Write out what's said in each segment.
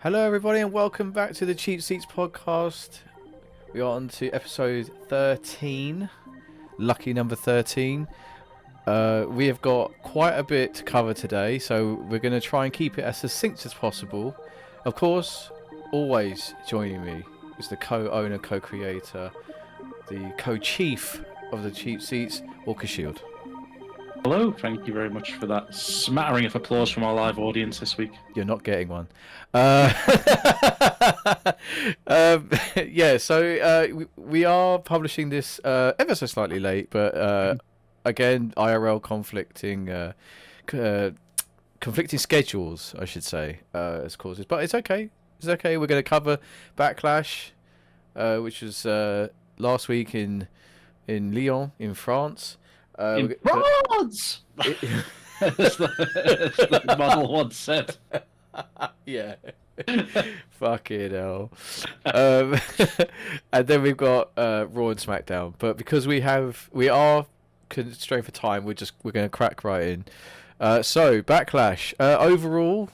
Hello, everybody, and welcome back to the Cheap Seats podcast. We are on to episode 13, lucky number 13. We have got quite a bit to cover today, so we're going to try and keep it as succinct as possible. Of course, always joining me is the co-owner, co-creator, the co-chief of the Cheap Seats, Walker Shield. Hello, thank you very much for that smattering of applause from our live audience this week. You're not getting one. We are publishing this ever so slightly late, but again, IRL conflicting schedules, I should say, as causes. But it's okay. It's okay. We're going to cover Backlash, which was last week in Lyon, in France. In France! as the model once said. Yeah. Fucking hell. And then we've got Raw and Smackdown. But because we are constrained for time, we're going to crack right in. So Backlash. Overall,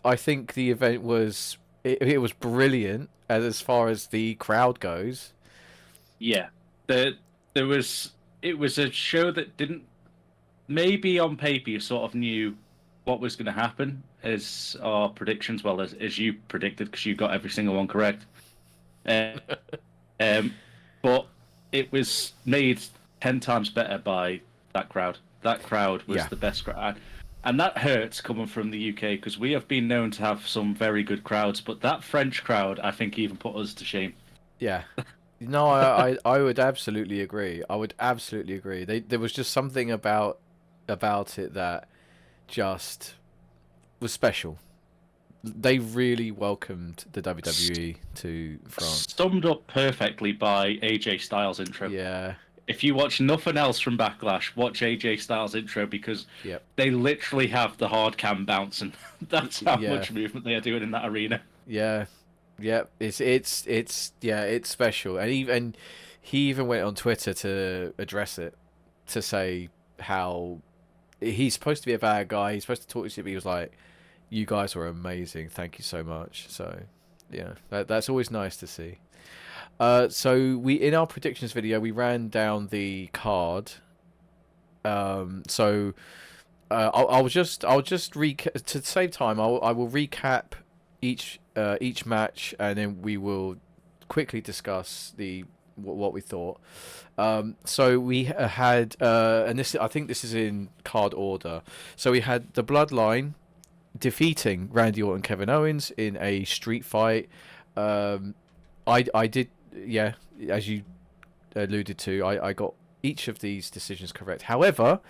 I think the event was it was brilliant as far as the crowd goes. Yeah, it was a show that didn't. Maybe on paper you sort of knew what was going to happen as our predictions, well as you predicted, because you got every single one correct. But it was made 10 times better by that crowd. That crowd was the best crowd. And that hurts coming from the UK, because we have been known to have some very good crowds, but that French crowd, I think, even put us to shame. Yeah. No, I would absolutely agree. I would absolutely agree. There was just something about it that just was special. They really welcomed the WWE to France. Summed up perfectly by AJ Styles' intro. Yeah. If you watch nothing else from Backlash, watch AJ Styles' intro, because they literally have the hard cam bouncing. That's how much movement they are doing in that arena. Yeah. Yeah, it's special, and he even went on Twitter to address it, to say how he's supposed to be a bad guy, he's supposed to talk to you, but he was like, "You guys were amazing, thank you so much." So, yeah, that's always nice to see. So we in our predictions video we ran down the card. I'll just to save time. I will recap each match, and then we will quickly discuss what we thought. So we had, and I think this is in card order. So we had the Bloodline defeating Randy Orton and Kevin Owens in a street fight. I did, as you alluded to, I got each of these decisions correct. However,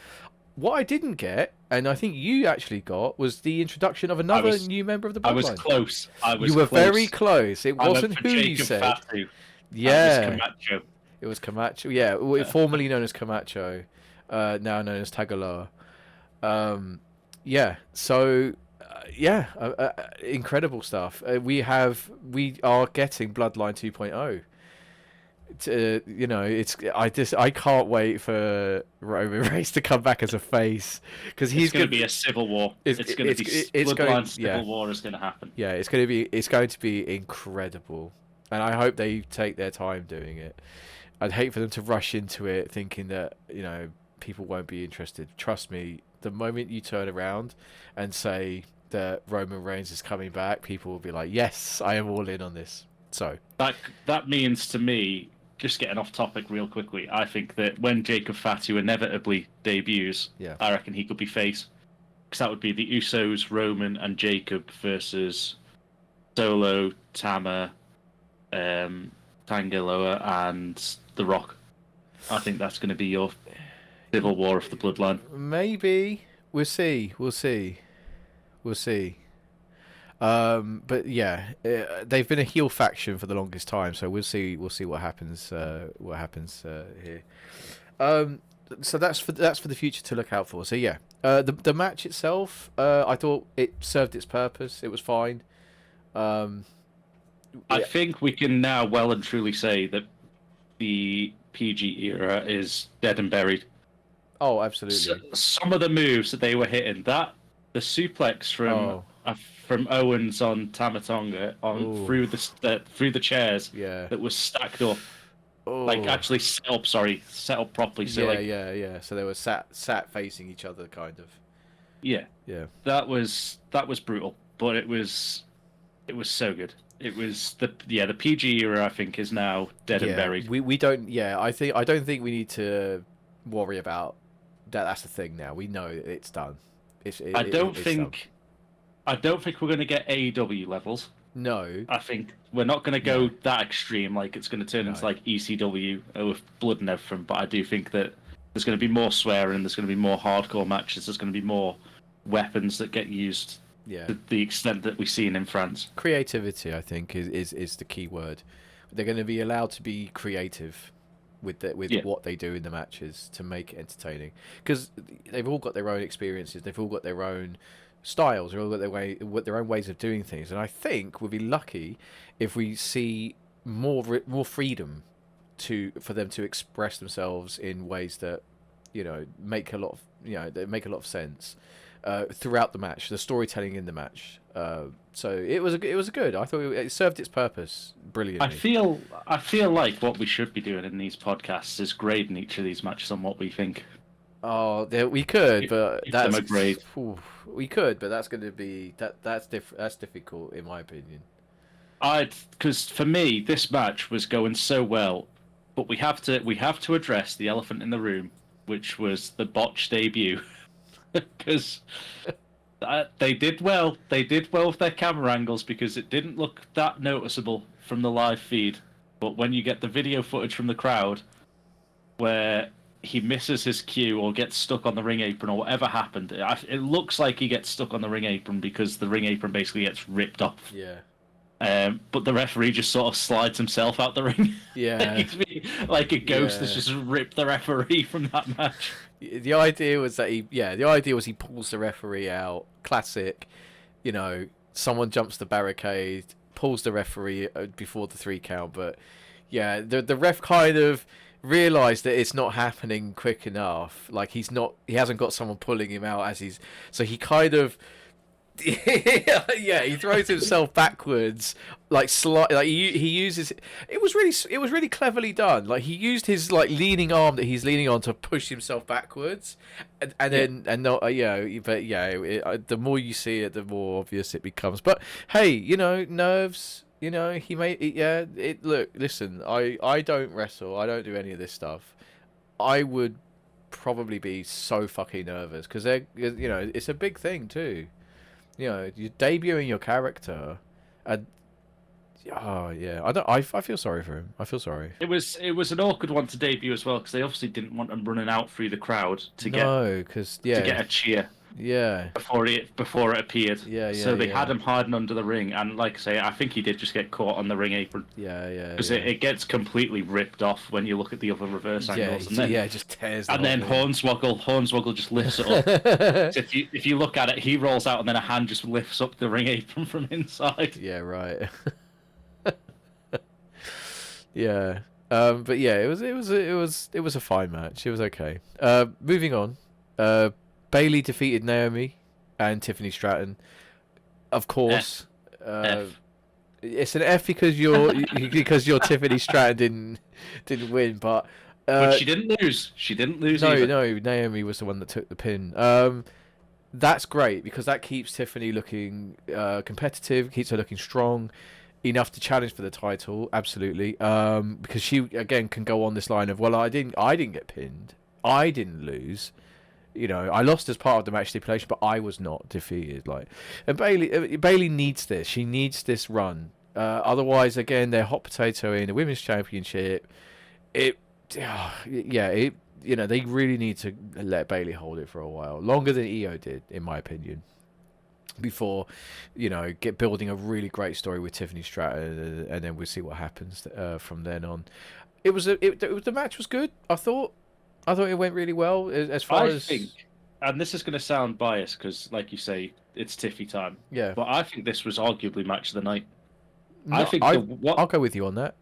what I didn't get, and I think you actually got, was the introduction of another new member of the Bloodline. I was close. You were very close. It wasn't who you said. Fatu. Yeah. It was Camacho. It was Camacho. Yeah, formerly known as Camacho, now known as Tagaloa. Incredible stuff. We are getting Bloodline 2.0. I can't wait for Roman Reigns to come back as a face, because he's going to be a civil war. It's going to be Bloodline civil war is going to happen. Yeah, it's going to be incredible, and I hope they take their time doing it. I'd hate for them to rush into it thinking that people won't be interested. Trust me, the moment you turn around and say that Roman Reigns is coming back, people will be like, "Yes, I am all in on this." So that means to me, just getting off topic real quickly, I think that when Jacob Fatu inevitably debuts, I reckon he could be face, because that would be the Usos, Roman, and Jacob versus Solo, Tama, Tangaloa, and The Rock. I think that's going to be your civil war of the Bloodline. Maybe. We'll see. But yeah, they've been a heel faction for the longest time, so we'll see what happens here. So that's for the future to look out for. So yeah, the match itself, I thought it served its purpose. It was fine. I think we can now well and truly say that the PG era is dead and buried. Oh, absolutely. Some of the moves that they were hitting, the suplex from from Owens on Tamatonga through the chairs Yeah. that was stacked up, like Oh. actually set up properly. So Yeah. So they were sat facing each other, kind of. yeah, Yeah. that was brutal, but it was so good. It was the PG era, I think, is now dead and buried. We don't. Yeah, I don't think we need to worry about that. That's the thing now. We know it's done. I don't it's think we're going to get AEW levels. No. I think we're not going to go that extreme. Like it's going to turn into like ECW with blood and everything. But I do think that there's going to be more swearing. There's going to be more hardcore matches. There's going to be more weapons that get used. Yeah. To the extent that we've seen in France. Creativity, I think, is the key word. They're going to be allowed to be creative with what they do in the matches to make it entertaining, because they've all got their own experiences. They've all got their own styles. They've all got their own ways of doing things. And I think we'll be lucky if we see more freedom for them to express themselves in ways that make a lot of sense. Throughout the match, the storytelling in the match. So it was good. I thought it served its purpose brilliantly. I feel like what we should be doing in these podcasts is grading each of these matches on what we think. Oh, we could, but that's a grade. We could, but that's going to be that's difficult in my opinion. Because for me, this match was going so well, but we have to address the elephant in the room, which was the botched debut. Because they did well. They did well with their camera angles because it didn't look that noticeable from the live feed. But when you get the video footage from the crowd, where he misses his cue or gets stuck on the ring apron or whatever happened, it looks like he gets stuck on the ring apron because the ring apron basically gets ripped off. Yeah. But the referee just sort of slides himself out the ring. Yeah. Like a ghost that's just ripped the referee from that match. The idea was he pulls the referee out. Classic, someone jumps the barricade, pulls the referee before the 3 count. But yeah, the ref kind of realised that it's not happening quick enough. Like he hasn't got someone pulling him out so he kind of. He throws himself backwards, like he uses. It was really cleverly done. Like he used his leaning arm that he's leaning on to push himself backwards, the more you see it, the more obvious it becomes. But hey, nerves. He made it. Yeah, look, listen. I don't wrestle. I don't do any of this stuff. I would probably be so fucking nervous because it's a big thing too. You're debuting your character, and I feel sorry for him. I feel sorry. It was an awkward one to debut as well because they obviously didn't want him running out through the crowd to get a cheer. Yeah. Before it appeared. Yeah. So they had him hiding under the ring, and like I say, I think he did just get caught on the ring apron. Yeah. Because it gets completely ripped off when you look at the other reverse angles. And then, it just tears. And then Hornswoggle just lifts it up. So if you look at it, he rolls out, and then a hand just lifts up the ring apron from inside. Yeah. Right. Yeah. But yeah, it was a fine match. It was okay. Moving on. Bayley defeated Naomi and Tiffany Stratton. Of course. F. It's an F because your Tiffany Stratton didn't win, but she didn't lose. She didn't lose. No, either. Naomi was the one that took the pin. That's great because that keeps Tiffany looking competitive, keeps her looking strong enough to challenge for the title. Absolutely, because she again can go on this line of, well, I didn't get pinned, I didn't lose. I lost as part of the match stipulation, but I was not defeated. And Bayley needs this. She needs this run. Otherwise, again, they're hot potato in the women's championship. They really need to let Bayley hold it for a while, longer than Io did, in my opinion. Before, building a really great story with Tiffany Stratton, and then we'll see what happens from then on. The match was good. I thought it went really well as far as. I think, and this is going to sound biased because, like you say, it's Tiffy time. Yeah. But I think this was arguably match of the night. No, I'll go with you on that.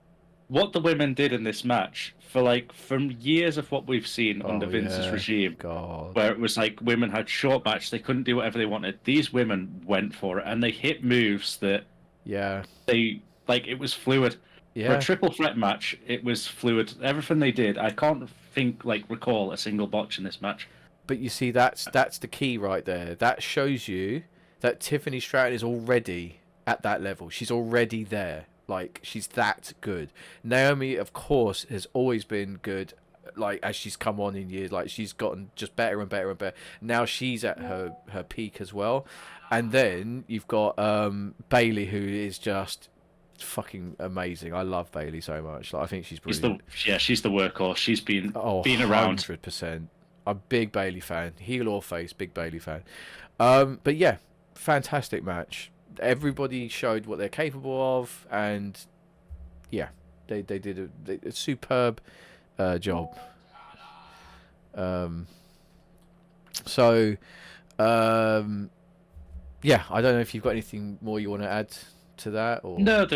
what the women did in this match, from years of what we've seen under Vince's regime, God, where it was like women had short matches, they couldn't do whatever they wanted. These women went for it, and they hit moves that it was fluid. For a triple threat match, it was fluid. Everything they did, I can't recall a single botch in this match. But you see, that's the key right there. That shows you that Tiffany Stratton is already at that level. She's already there. Like, she's that good. Naomi, of course, has always been good. Like, as she's come on in years, like, she's gotten just better and better and better. Now she's at her peak as well. And then you've got Bayley, who is just fucking amazing. I love Bayley so much. Like, I think she's brilliant. She's the workhorse. She's been around. 100%. I'm a big Bayley fan. Heel or face, big Bayley fan. But yeah, fantastic match. Everybody showed what they're capable of, and yeah, they did a superb job. Yeah, I don't know if you've got anything more you want to add to that, or no,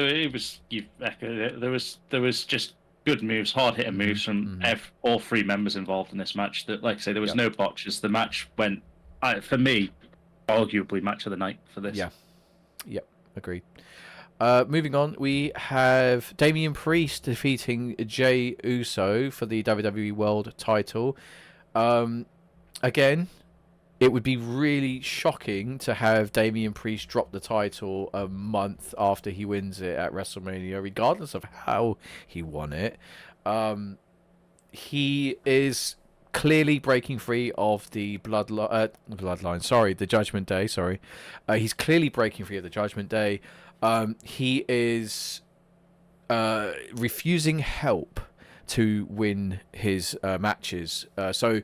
you've echoed it. There was just good moves, hard hitting moves from all three members involved in this match. That, like I say, there was no botches. The match went, for me, arguably match of the night for this. Yep, agreed. Moving on, we have Damian Priest defeating Jey Uso for the WWE World title. Again, it would be really shocking to have Damian Priest drop the title a month after he wins it at WrestleMania, regardless of how he won it. He is clearly breaking free of the bloodline. Sorry, the Judgment Day. Sorry, he's clearly breaking free of the Judgment Day. He is refusing help to win his matches. So,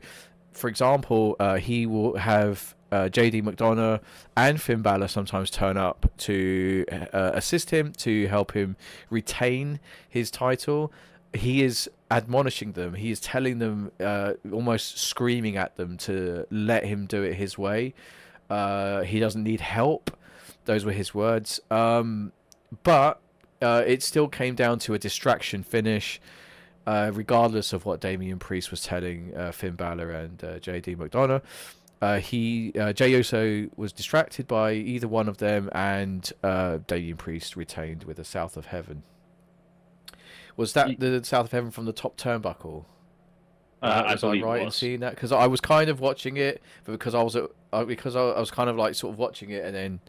for example, he will have JD McDonough and Finn Balor sometimes turn up to assist him, to help him retain his title. He is admonishing them. He is telling them, almost screaming at them, to let him do it his way. He doesn't need help. Those were his words. But it still came down to a distraction finish, regardless of what Damian Priest was telling Finn Balor and JD McDonough. Jey Uso was distracted by either one of them, and Damian Priest retained with a South of Heaven. Was that the South of Heaven from the top turnbuckle? Was I right in seeing that? Because I was kind of watching it, but because I was kind of like sort of watching it, and then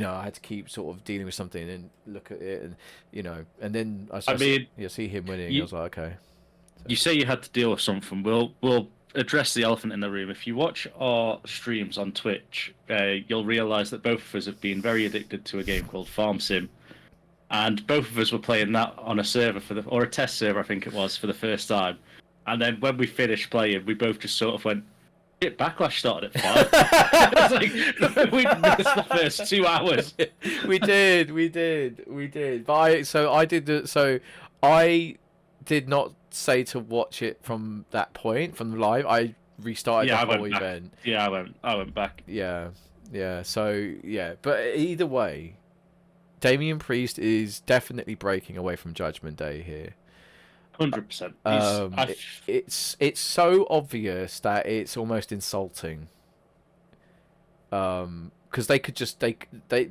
I had to keep sort of dealing with something and look at it, and and then see him winning. I was like, okay. So. You say you had to deal with something. We'll address the elephant in the room. If you watch our streams on Twitch, you'll realise that both of us have been very addicted to a game called Farm Sim. And both of us were playing that on a server or a test server, I think it was, for the first time. And then when we finished playing, we both just sort of went, Backlash started at 5. It's like, we missed the first 2 hours. We did. But I did not say to watch it from that point, from the live. I restarted the whole event. Yeah, I went back. Yeah. So, yeah. But either way, Damian Priest is definitely breaking away from Judgment Day here. 100%. It's so obvious that it's almost insulting. Because they could just they I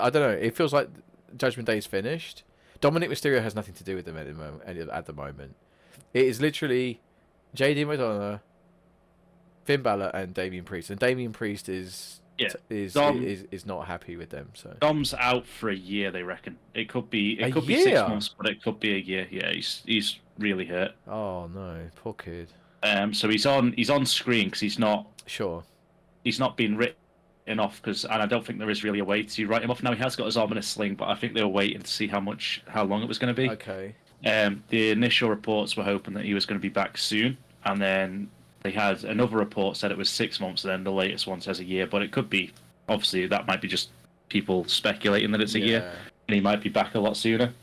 don't know. It feels like Judgment Day is finished. Dominic Mysterio has nothing to do with them at the moment. It is literally JD McDonough, Finn Balor, and Damian Priest. And Damian Priest is not happy with them. So Dom's out for a year, they reckon. It could be 6 months, but it could be a year. Yeah, he's really hurt. Oh no, poor kid. So he's on screen because he's not been written off, and I don't think there is really a way to write him off. Now he has got his arm in a sling, but I think they were waiting to see how long it was going to be. Okay. The initial reports were hoping that he was going to be back soon, and then they had another report said it was 6 months, and then the latest one says a year. But it could be, obviously, that might be just people speculating that it's a year, and he might be back a lot sooner.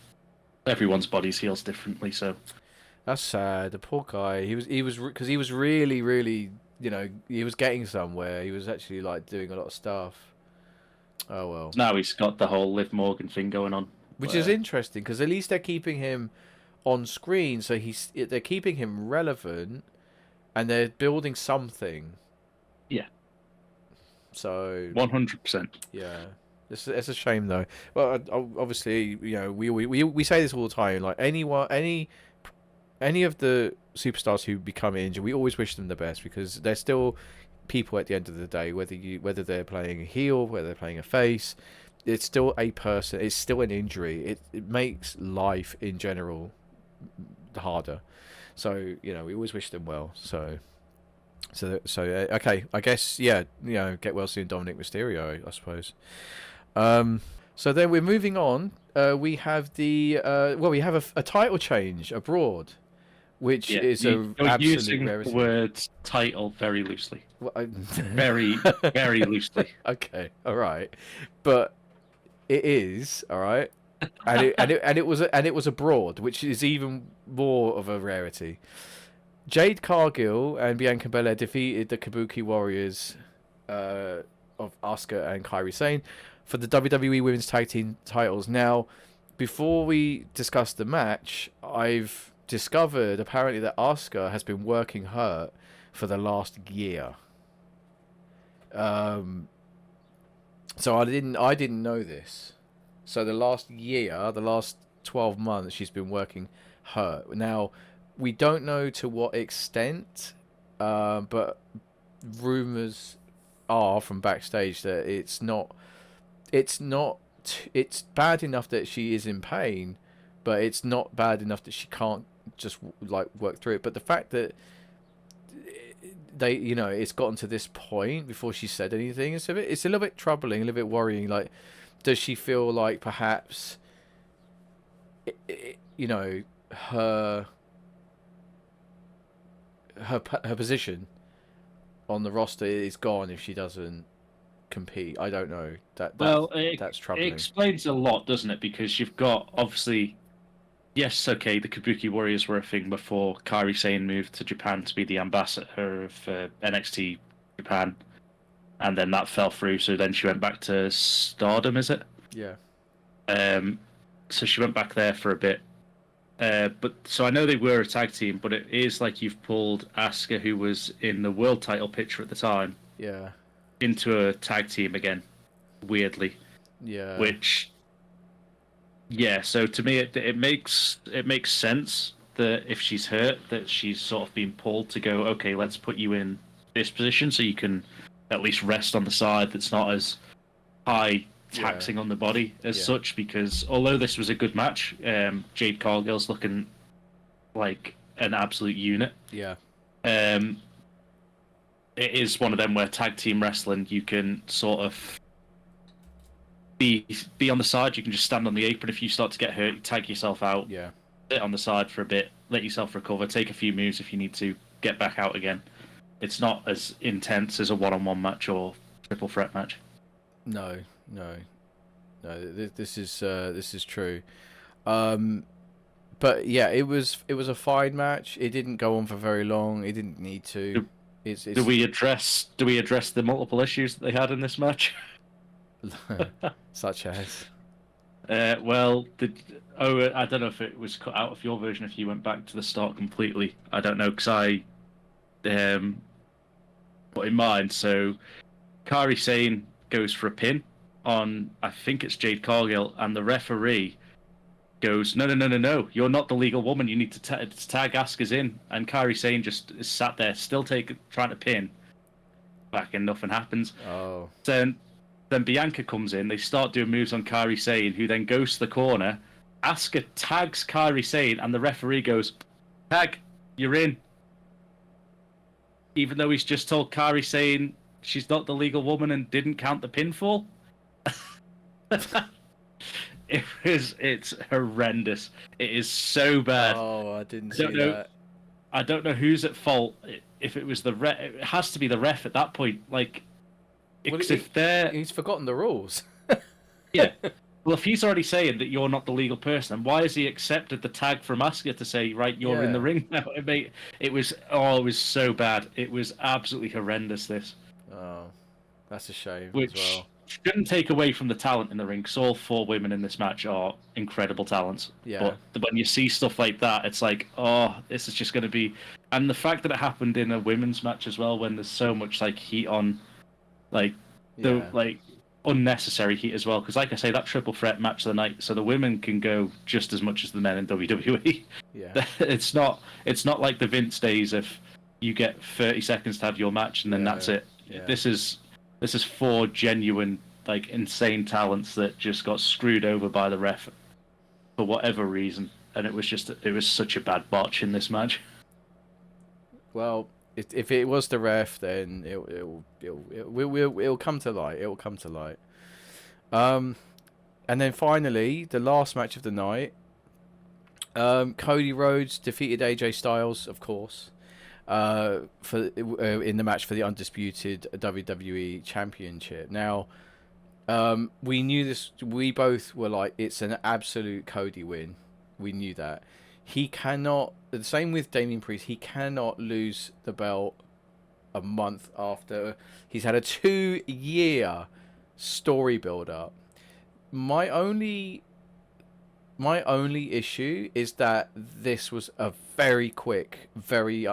Everyone's bodies heals differently, so that's sad. The poor guy. He was because he was really, really, he was getting somewhere. He was actually like doing a lot of stuff. Oh well. Now he's got the whole Liv Morgan thing going on, which is interesting because at least they're keeping him on screen, so they're keeping him relevant, and they're building something. Yeah. So 100%. Yeah, it's a shame though. Well, obviously, we say this all the time. Like any of the superstars who become injured, we always wish them the best because they're still people at the end of the day. Whether they're playing a heel, whether they're playing a face, it's still a person. It's still an injury. It makes life in general harder. So we always wish them well. Okay, I guess get well soon, Dominic Mysterio, I suppose. So then we're moving on. We have we have a title change abroad, which is a you're absolute using rarity. the word title very loosely. Well, very, very loosely. Okay, all right, but it is all right, and it was abroad, which is even more of a rarity. Jade Cargill and Bianca Belair defeated the Kabuki Warriors of Asuka and Kairi Sane for the WWE Women's Tag Team titles. Now, before we discuss the match, I've discovered apparently that Asuka has been working hurt for the last year. So I didn't know this. So the last 12 months, she's been working hurt. Now, we don't know to what extent, but rumors are from backstage that it's bad enough that she is in pain, but it's not bad enough that she can't just like work through it. But the fact that it's gotten to this point before she said anything, it's a little bit troubling, a little bit worrying. Like, does she feel like perhaps her position on the roster is gone if she doesn't compete? I don't know. That's troubling. It explains a lot, doesn't it? Because you've got, obviously, yes, okay, the Kabuki Warriors were a thing before Kairi Sane moved to Japan to be the ambassador of NXT Japan, and then that fell through, so then she went back to Stardom, is it? Yeah. So she went back there for a bit. But so I know they were a tag team, but it is like you've pulled Asuka, who was in the world title picture at the time, yeah, into a tag team again, weirdly. Yeah. Which, yeah. So to me, it makes sense that if she's hurt, that she's sort of been pulled to go, okay, let's put you in this position so you can at least rest on the side that's not as high taxing on the body as such, because although this was a good match, Jade Cargill's looking like an absolute unit. Yeah. It is one of them where tag team wrestling, you can sort of be on the side, you can just stand on the apron. If you start to get hurt, you tag yourself out, sit on the side for a bit, let yourself recover, take a few moves if you need to, get back out again. It's not as intense as a one-on-one match or triple threat match. No. This is true. But yeah, it was a fine match. It didn't go on for very long. It didn't need to. Do we address the multiple issues that they had in this match? Such as? I don't know if it was cut out of your version. If you went back to the start completely, I don't know, because I put in mind. So, Kairi Sane goes for a pin on, I think it's Jade Cargill, and the referee goes, no, you're not the legal woman, you need to tag Asuka's in, and Kairi Sane just is sat there still trying to pin back, and nothing happens. Oh. Then Bianca comes in, they start doing moves on Kairi Sane, who then goes to the corner. Asuka tags Kairi Sane, and the referee goes, tag, you're in, even though he's just told Kairi Sane she's not the legal woman and didn't count the pinfall. It's horrendous. It is so bad. Oh, I didn't see that. I don't know who's at fault. If it was the ref, it has to be the ref at that point. Like, he's forgotten the rules. Yeah. Well, if he's already saying that you're not the legal person, then why has he accepted the tag from Asuka to say, right, you're in the ring now? It was so bad. It was absolutely horrendous. This. Oh, that's a shame Which, as well. shouldn't take away from the talent in the ring, because all 4 women in this match are incredible talents. Yeah. But when you see stuff like that, it's like, oh, this is just going to be. And the fact that it happened in a women's match as well, when there's so much like heat on, like the like unnecessary heat as well. Because like I say, that triple threat match of the night, so the women can go just as much as the men in WWE. Yeah. It's not like the Vince days of you get 30 seconds to have your match and then that's it. Yeah. This is 4 genuine, like, insane talents that just got screwed over by the ref for whatever reason, and it was such a bad botch in this match. Well, if it was the ref, then it'll come to light. It will come to light. And then finally, the last match of the night. Cody Rhodes defeated AJ Styles, of course, in the match for the undisputed WWE Championship. Now, we knew this. We both were like, it's an absolute Cody win. We knew that. He cannot. The same with Damian Priest. He cannot lose the belt a month after he's had a 2-year story build up. My only issue is that this was a very quick, very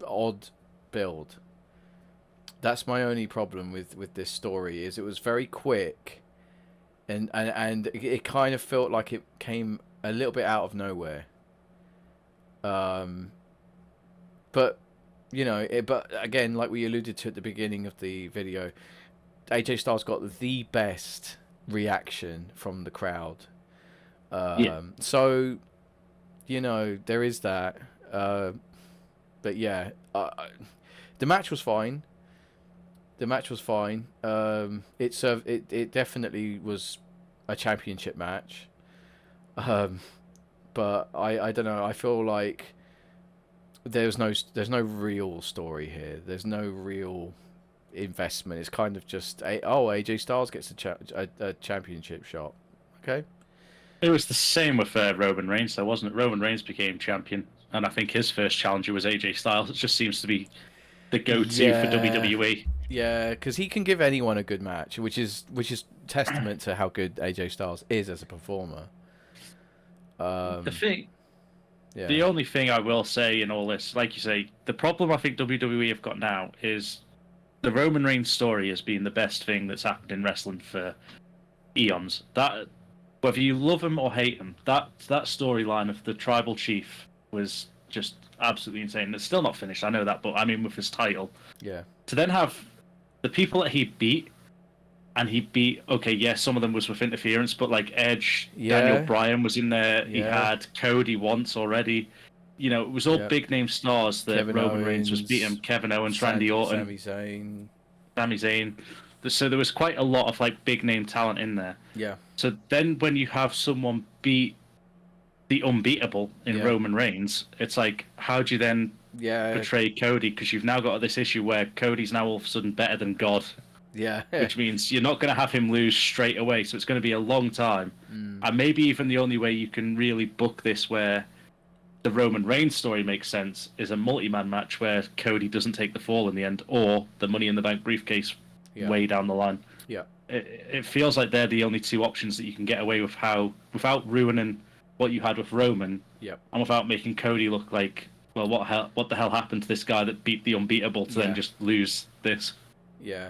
odd build. That's my only problem with this story, is it was very quick, and it kind of felt like it came a little bit out of nowhere. But but again, like we alluded to at the beginning of the video, AJ Styles got the best reaction from the crowd. So, there is that. But yeah, the match was fine. It definitely was a championship match. But I don't know. I feel like there's no real story here. There's no real investment. It's kind of just AJ Styles gets a championship shot. Okay. It was the same with Roman Reigns, though, wasn't it? Roman Reigns became champion, and I think his first challenger was AJ Styles. It just seems to be the go-to for WWE. Yeah, because he can give anyone a good match, which is testament to how good AJ Styles is as a performer. The only thing I will say in all this, like you say, the problem I think WWE have got now is the Roman Reigns story has been the best thing that's happened in wrestling for eons. That, whether you love him or hate him, that storyline of the tribal chief was just absolutely insane. It's still not finished, I know that, but I mean with his title. Yeah. To then have the people that he beat, and he beat, some of them was with interference, but like Edge, Daniel Bryan was in there, he had Cody once already. It was all big name stars that Roman Reigns was beating. Kevin Owens, Randy Orton, Sami Zayn. So there was quite a lot of like big name talent in there. Yeah. So then when you have someone beat the unbeatable in Roman Reigns, it's like, how do you then portray Cody? Because you've now got this issue where Cody's now all of a sudden better than God. Yeah. Which means you're not going to have him lose straight away. So it's going to be a long time. And maybe even the only way you can really book this where the Roman Reigns story makes sense is a multi-man match where Cody doesn't take the fall in the end, or the Money in the Bank briefcase way down the line. Yeah. It feels like they're the only 2 options that you can get away with without ruining what you had with Roman, and without making Cody look like, well, what the hell happened to this guy that beat the unbeatable to then just lose this? Yeah,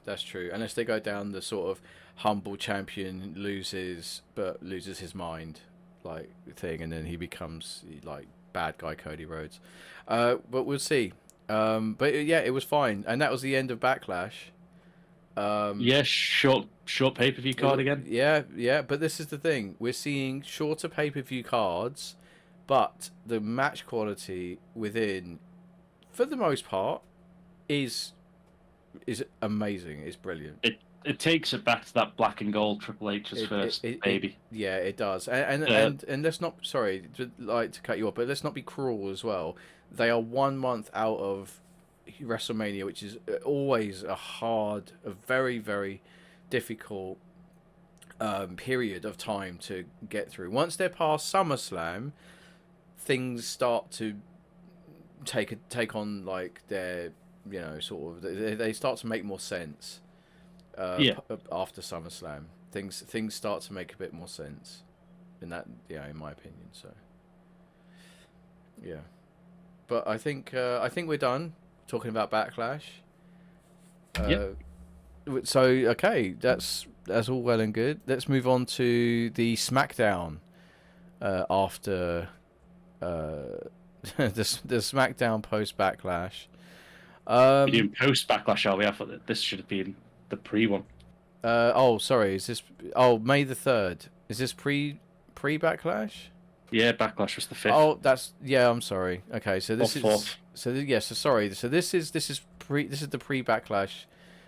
that's true. Unless they go down the sort of humble champion loses his mind like thing, and then he becomes like bad guy Cody Rhodes. But we'll see. But yeah, it was fine, and that was the end of Backlash. Short pay-per-view card again. Yeah. But this is the thing: we're seeing shorter pay-per-view cards, but the match quality within, for the most part, is amazing. It's brilliant. It takes it back to that black and gold Triple H's first baby. It does. And let's not, sorry to cut you off, but let's not be cruel as well. They are 1 month out of WrestleMania, which is always a very, very difficult period of time to get through. Once they're past SummerSlam, things start to take on like their, sort of, they start to make more sense. Yeah. After SummerSlam. Things start to make a bit more sense, in in my opinion. So, yeah, but I think we're done talking about Backlash. Yeah. So okay, that's all well and good. Let's move on to the Smackdown after the Smackdown post Backlash. We're doing post Backlash, are we? I thought that this should have been the pre one. Oh, sorry. Is this? Oh, May the 3rd. Is this pre Backlash? Yeah, Backlash was the 5th. Oh, that's yeah. I'm sorry. Okay, so this Or is 4th. yeah. So sorry. So this is the pre Backlash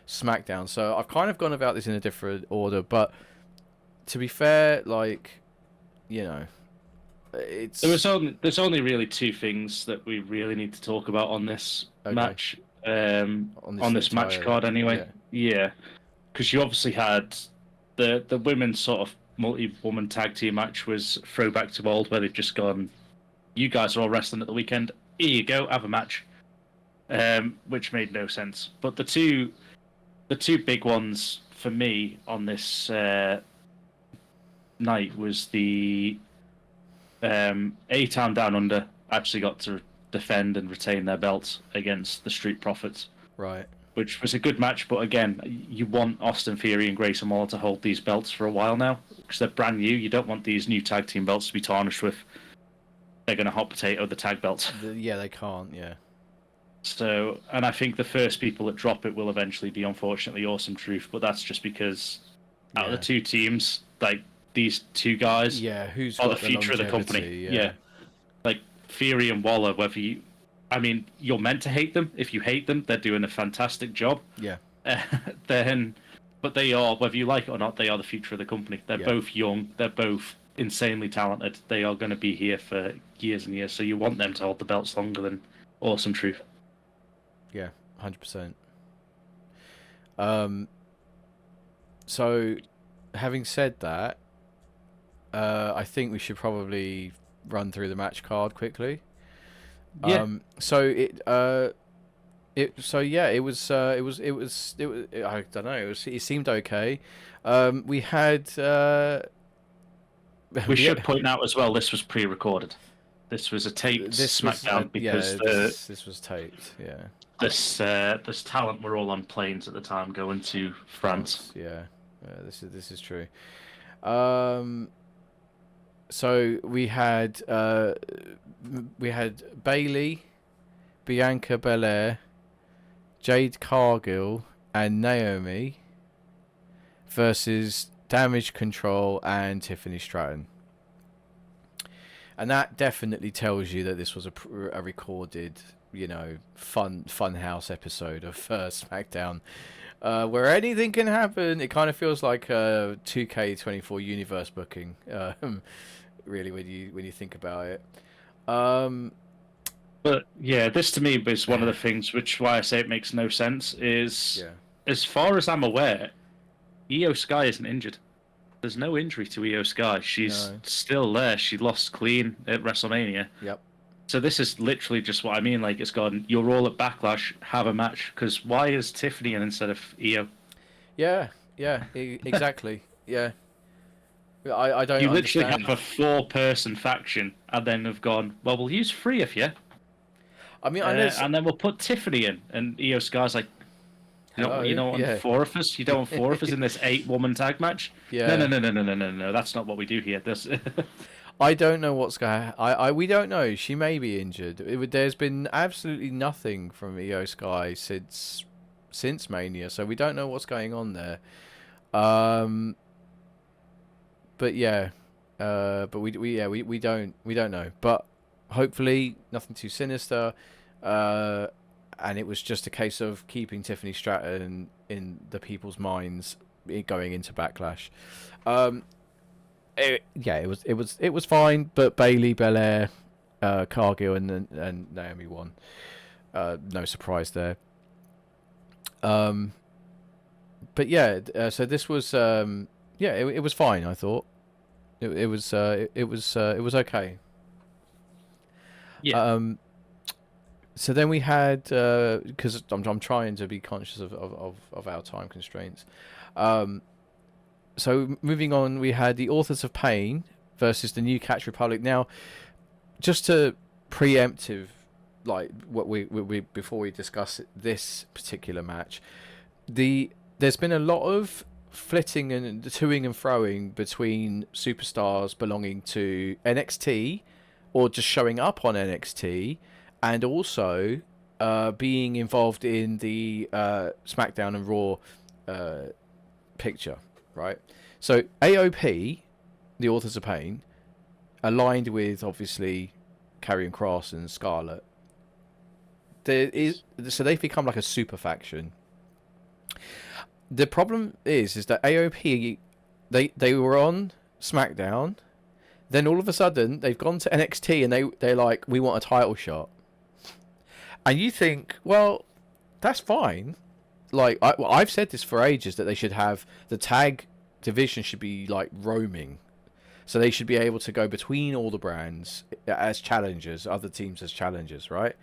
Smackdown. So I've kind of gone about this in a different order, but to be fair, like, you know, it's There's only really two things that we really need to talk about on this match. On this match card anyway. Yeah. Because you obviously had the women's sort of multi-woman tag team match was throwback to old, where they've just gone, you guys are all wrestling at the weekend, here you go, have a match, which made no sense. But the two big ones for me on this night was the A-Town Down Under actually got to defend and retain their belts against the Street Profits. Right. Which was a good match, but again, you want Austin Theory and Grayson Waller to hold these belts for a while now, because they're brand new. You don't want these new tag team belts to be tarnished with. They're going to hot potato the tag belts. Yeah, they can't, yeah. So, and I think the first people that drop it will eventually be, unfortunately, Awesome Truth, but that's just because out of the two teams, like, these two guys who's are the future of the company. Yeah. Like, Theory and Waller, whether you... I mean, you're meant to hate them. If you hate them, they're doing a fantastic job. Yeah. But they are, whether you like it or not, they are the future of the company. They're both young. They're both insanely talented. They are going to be here for years and years. So you want them to hold the belts longer than Awesome Truth. Yeah, 100%. So, having said that, I think we should probably run through the match card quickly. Yeah. It was I don't know, it seemed okay. We had we should point out as well, this was pre-recorded. This was a taped Smackdown because this was taped. Yeah. This talent were all on planes at the time going to France. Yeah. This is true. So we had Bailey, Bianca Belair, Jade Cargill, and Naomi versus Damage Control and Tiffany Stratton. And that definitely tells you that this was a recorded, fun house episode of SmackDown, where anything can happen. It kind of feels like a 2K24 Universe booking, really, when you think about it. But yeah, this to me was one of the things why I say it makes no sense is, as far as I'm aware, Io Sky isn't injured. There's no injury to Io Sky. She's still there. She lost clean at WrestleMania. Yep. So this is literally just what I mean. Like, it's gone, you're all at Backlash, have a match. Because why is Tiffany in instead of Io? Yeah, exactly. Yeah. I don't You understand. literally have a 4-person faction and then have gone, well, we'll use 3 of you. I mean, and then we'll put Tiffany in. And Io Sky's like, you don't want 4 of us? You don't want 4 of us in this 8-woman tag match? Yeah. No. That's not what we do here. I don't know what's going. We don't know. She may be injured. There's been absolutely nothing from Io Sky since Mania, so we don't know what's going on there. But yeah, but we don't know. But hopefully nothing too sinister. And it was just a case of keeping Tiffany Stratton in the people's minds going into Backlash. It was fine, but Bailey, Belair, Cargill, and Naomi won. No surprise there. But yeah, so this was it was fine. I thought it was okay. Yeah. So then we had, because I'm trying to be conscious of our time constraints. So moving on, we had the Authors of Pain versus the New Catch Republic. Now, just to preemptive, like what we before we discuss this particular match, there's been a lot of flitting and toing and froing between superstars belonging to NXT or just showing up on NXT, and also being involved in the Smackdown and Raw picture, right? So AOP, the Authors of Pain, aligned with obviously Karrion Kross and Scarlett. So they've become like a super faction. The problem is that AOP, they were on SmackDown, then all of a sudden they've gone to NXT and they're like, we want a title shot. And you think, well, that's fine. Like I've said this for ages, that they should have the tag division should be like roaming, so they should be able to go between all the brands as challengers, other teams as challengers, right?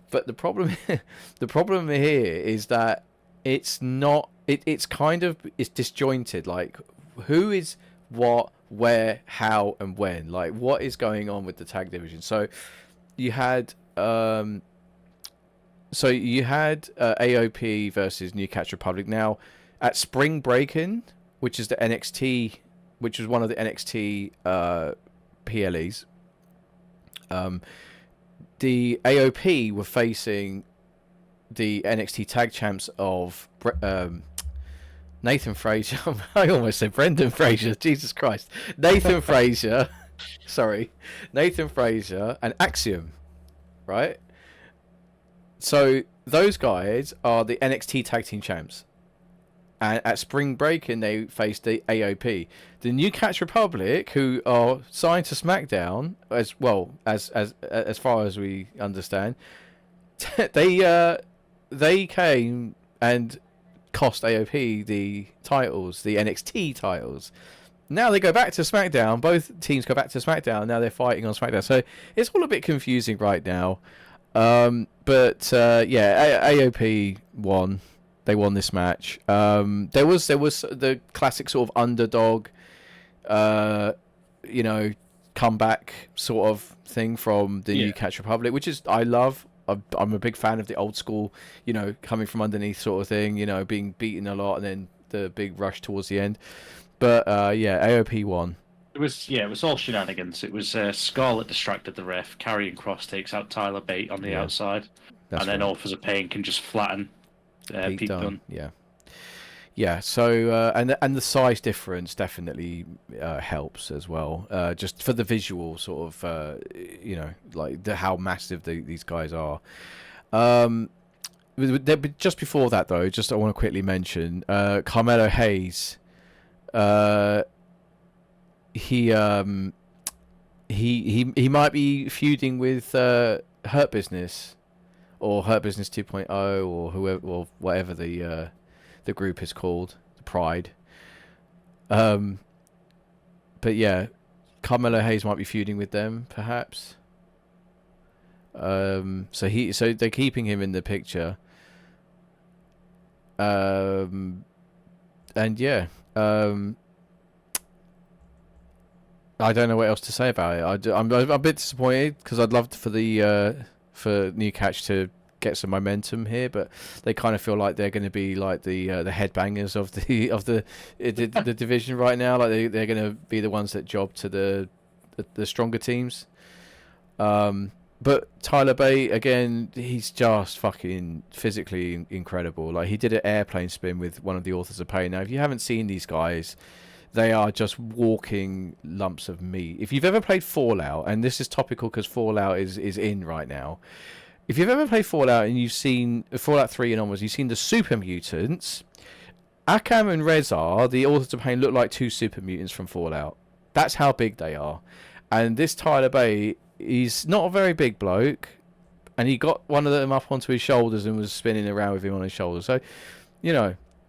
But the problem here is that it's not. It's kind of disjointed. Like, who is what, where, how, and when? Like, what is going on with the tag division? So you had AOP versus New Catch Republic. Now, at Spring Breakin', which is the NXT, which was one of the NXT PLEs, the AOP were facing the NXT tag champs of Nathan Frazier. I almost said Brendan Fraser. Jesus Christ. Nathan Frazier. Sorry. Nathan Frazier and Axiom, right? So those guys are the NXT Tag Team Champs. And at Spring Breakin', they faced the AOP. The New Catch Republic, who are signed to SmackDown, as well as far as we understand, they came and cost AOP the titles, the NXT titles. Now they go back to SmackDown. Both teams go back to SmackDown. Now they're fighting on SmackDown. So it's all a bit confusing right now. AOP won. They won this match. There was the classic sort of underdog, comeback sort of thing from the New Catch Republic, which is I love. I'm a big fan of the old school, coming from underneath sort of thing, being beaten a lot and then the big rush towards the end. But AOP won. It was all shenanigans. It was Scarlett distracted the ref. Karrion Kross takes out Tyler Bate on the outside, and then Authors of Pain can just flatten Pete Dunne. Yeah. So and the size difference definitely helps as well. Just for the visual sort of, like how massive these guys are. Just before that though, I want to quickly mention Carmelo Hayes. He might be feuding with Hurt Business or Hurt Business 2.0 or whoever or whatever the group is called, the Pride. But yeah, Carmelo Hayes might be feuding with them, perhaps. So they're keeping him in the picture. I don't know what else to say about it. I'm a bit disappointed because I'd love for New Catch to get some momentum here, but they kind of feel like they're going to be like the headbangers of the division right now. Like they're going to be the ones that job to the stronger teams. But Tyler Bate again, he's just fucking physically incredible. Like he did an airplane spin with one of the Authors of Pain. Now, if you haven't seen these guys, they are just walking lumps of meat. If you've ever played Fallout, and this is topical because Fallout is in right now. If you've ever played Fallout and you've seen Fallout 3 and onwards, you've seen the super mutants. Akam and Rezar, the Authors of Pain, look like two super mutants from Fallout. That's how big they are. And this Tyler Bate, he's not a very big bloke, and he got one of them up onto his shoulders and was spinning around with him on his shoulders. So,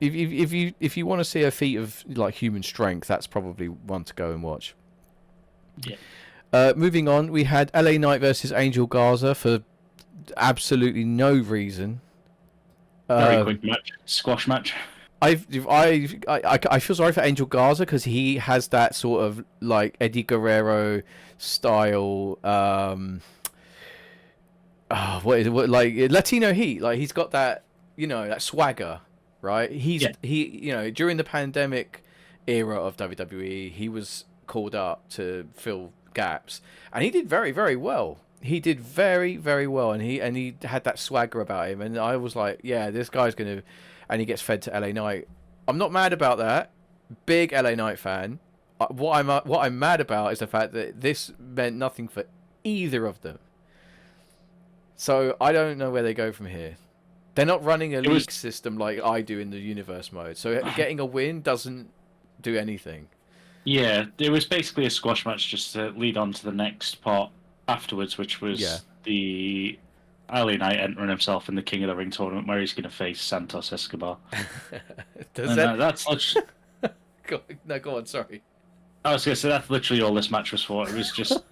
if you want to see a feat of like human strength, that's probably one to go and watch. Yeah. Moving on, we had LA Knight versus Angel Garza for absolutely no reason. Very quick match, squash match. I feel sorry for Angel Garza because he has that sort of like Eddie Guerrero style. What like Latino heat? Like he's got that, that swagger, right? Yeah. He during the pandemic era of WWE, he was called up to fill gaps, and he did very, very well. He did very, very well, and he had that swagger about him, and I was like, yeah, this guy's gonna, and he gets fed to LA Knight. I'm not mad about that. Big LA Knight fan. What I'm mad about is the fact that this meant nothing for either of them. So I don't know where they go from here. They're not running a league system like I do in the universe mode. So getting a win doesn't do anything. Yeah, it was basically a squash match just to lead on to the next part afterwards, which was the LA Knight entering himself in the King of the Ring tournament where he's going to face Santos Escobar. That's go on, sorry. I was going to say that's literally all this match was for. It was just...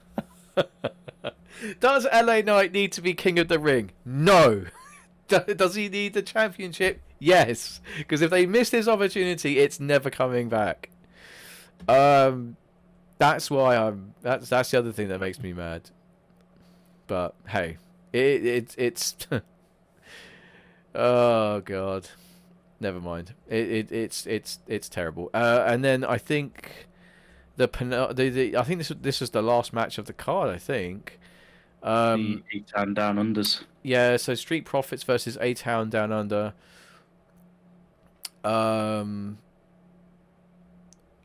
Does LA Knight need to be King of the Ring? No. Does he need the championship? Yes. Because if they miss this opportunity, it's never coming back. That's why that's the other thing that makes me mad. But hey, it's oh god, never mind. It's terrible. And then I think I think this was the last match of the card. I think. The A-Town Down Unders. Yeah, so Street Profits versus A-Town Down Under.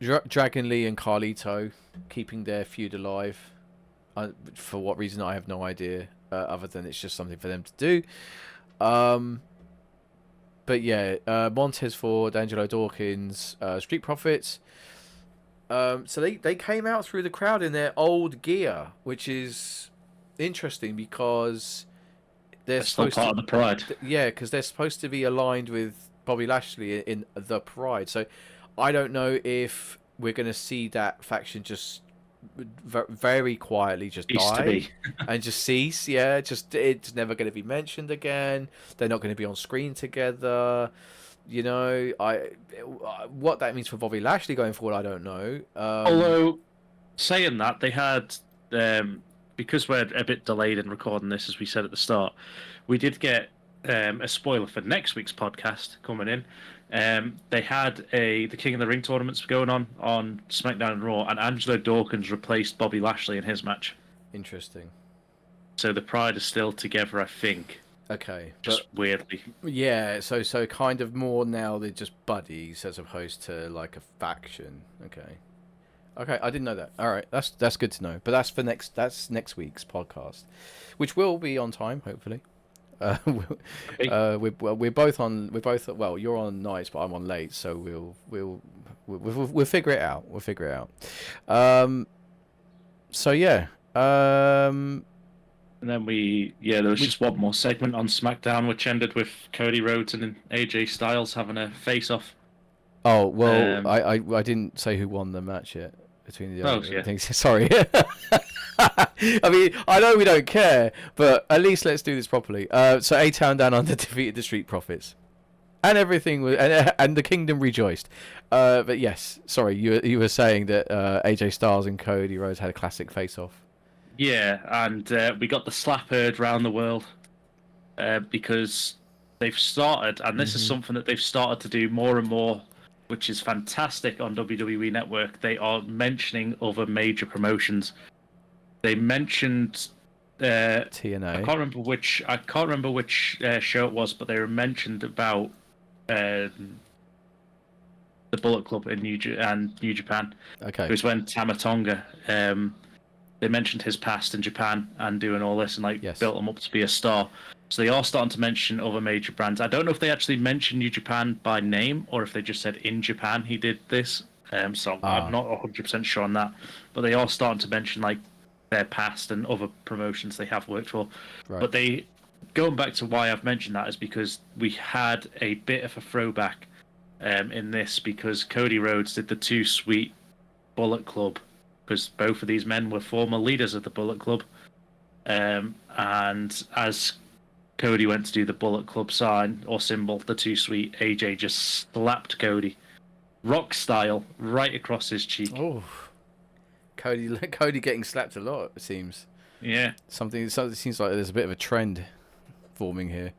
Dragon Lee and Carlito keeping their feud alive. For what reason, I have no idea. Other than it's just something for them to do. But yeah, Montez Ford, Angelo Dawkins, Street Profits. So they came out through the crowd in their old gear, which is interesting because they're supposed part of the Pride. Yeah, because they're supposed to be aligned with Bobby Lashley in the Pride. So I don't know if we're going to see that faction just very quietly just die and just cease. Yeah, just it's never going to be mentioned again. They're not going to be on screen together. What that means for Bobby Lashley going forward, I don't know. Although saying that, they had because we're a bit delayed in recording this, as we said at the start, we did get a spoiler for next week's podcast coming in. They had the King of the Ring tournaments going on Smackdown and RAW, and Angelo Dawkins replaced Bobby Lashley in his match. Interesting. So the Pride is still together, I think. Okay. Just weirdly. Yeah, so kind of more now they're just buddies as opposed to like a faction. Okay, I didn't know that. All right, that's good to know. But that's next week's podcast, which will be on time, hopefully. We're both on. Well, you're on nights, but I'm on late, so we'll figure it out. We'll figure it out. So yeah. And then there was just one more segment on SmackDown, which ended with Cody Rhodes and AJ Styles having a face-off. Oh well, I didn't say who won the match yet between the other things. Sorry. I mean, I know we don't care, but at least let's do this properly. So A-Town Down Under defeated the Street Profits, and everything was, and the Kingdom rejoiced. But yes, sorry, you were saying that AJ Styles and Cody Rhodes had a classic face-off. Yeah, and we got the slap heard around the world because they've started, and this is something that they've started to do more and more, which is fantastic on WWE Network. They are mentioning other major promotions. They mentioned TNA. I can't remember which show it was, but they were mentioned about the Bullet Club in New Japan. Okay. It was when Tama Tonga. They mentioned his past in Japan and doing all this and built him up to be a star. So they are starting to mention other major brands. I don't know if they actually mentioned New Japan by name or if they just said in Japan he did this. So I'm not 100% sure on that. But they are starting to mention their past and other promotions they have worked for. Right. But going back to why I've mentioned that is because we had a bit of a throwback in this because Cody Rhodes did the Too Sweet Bullet Club because both of these men were former leaders of the Bullet Club. And as Cody went to do the Bullet Club sign or symbol, the too sweet, AJ just slapped Cody, rock style, right across his cheek. Oh, Cody getting slapped a lot, it seems. Yeah. Something seems like there's a bit of a trend forming here.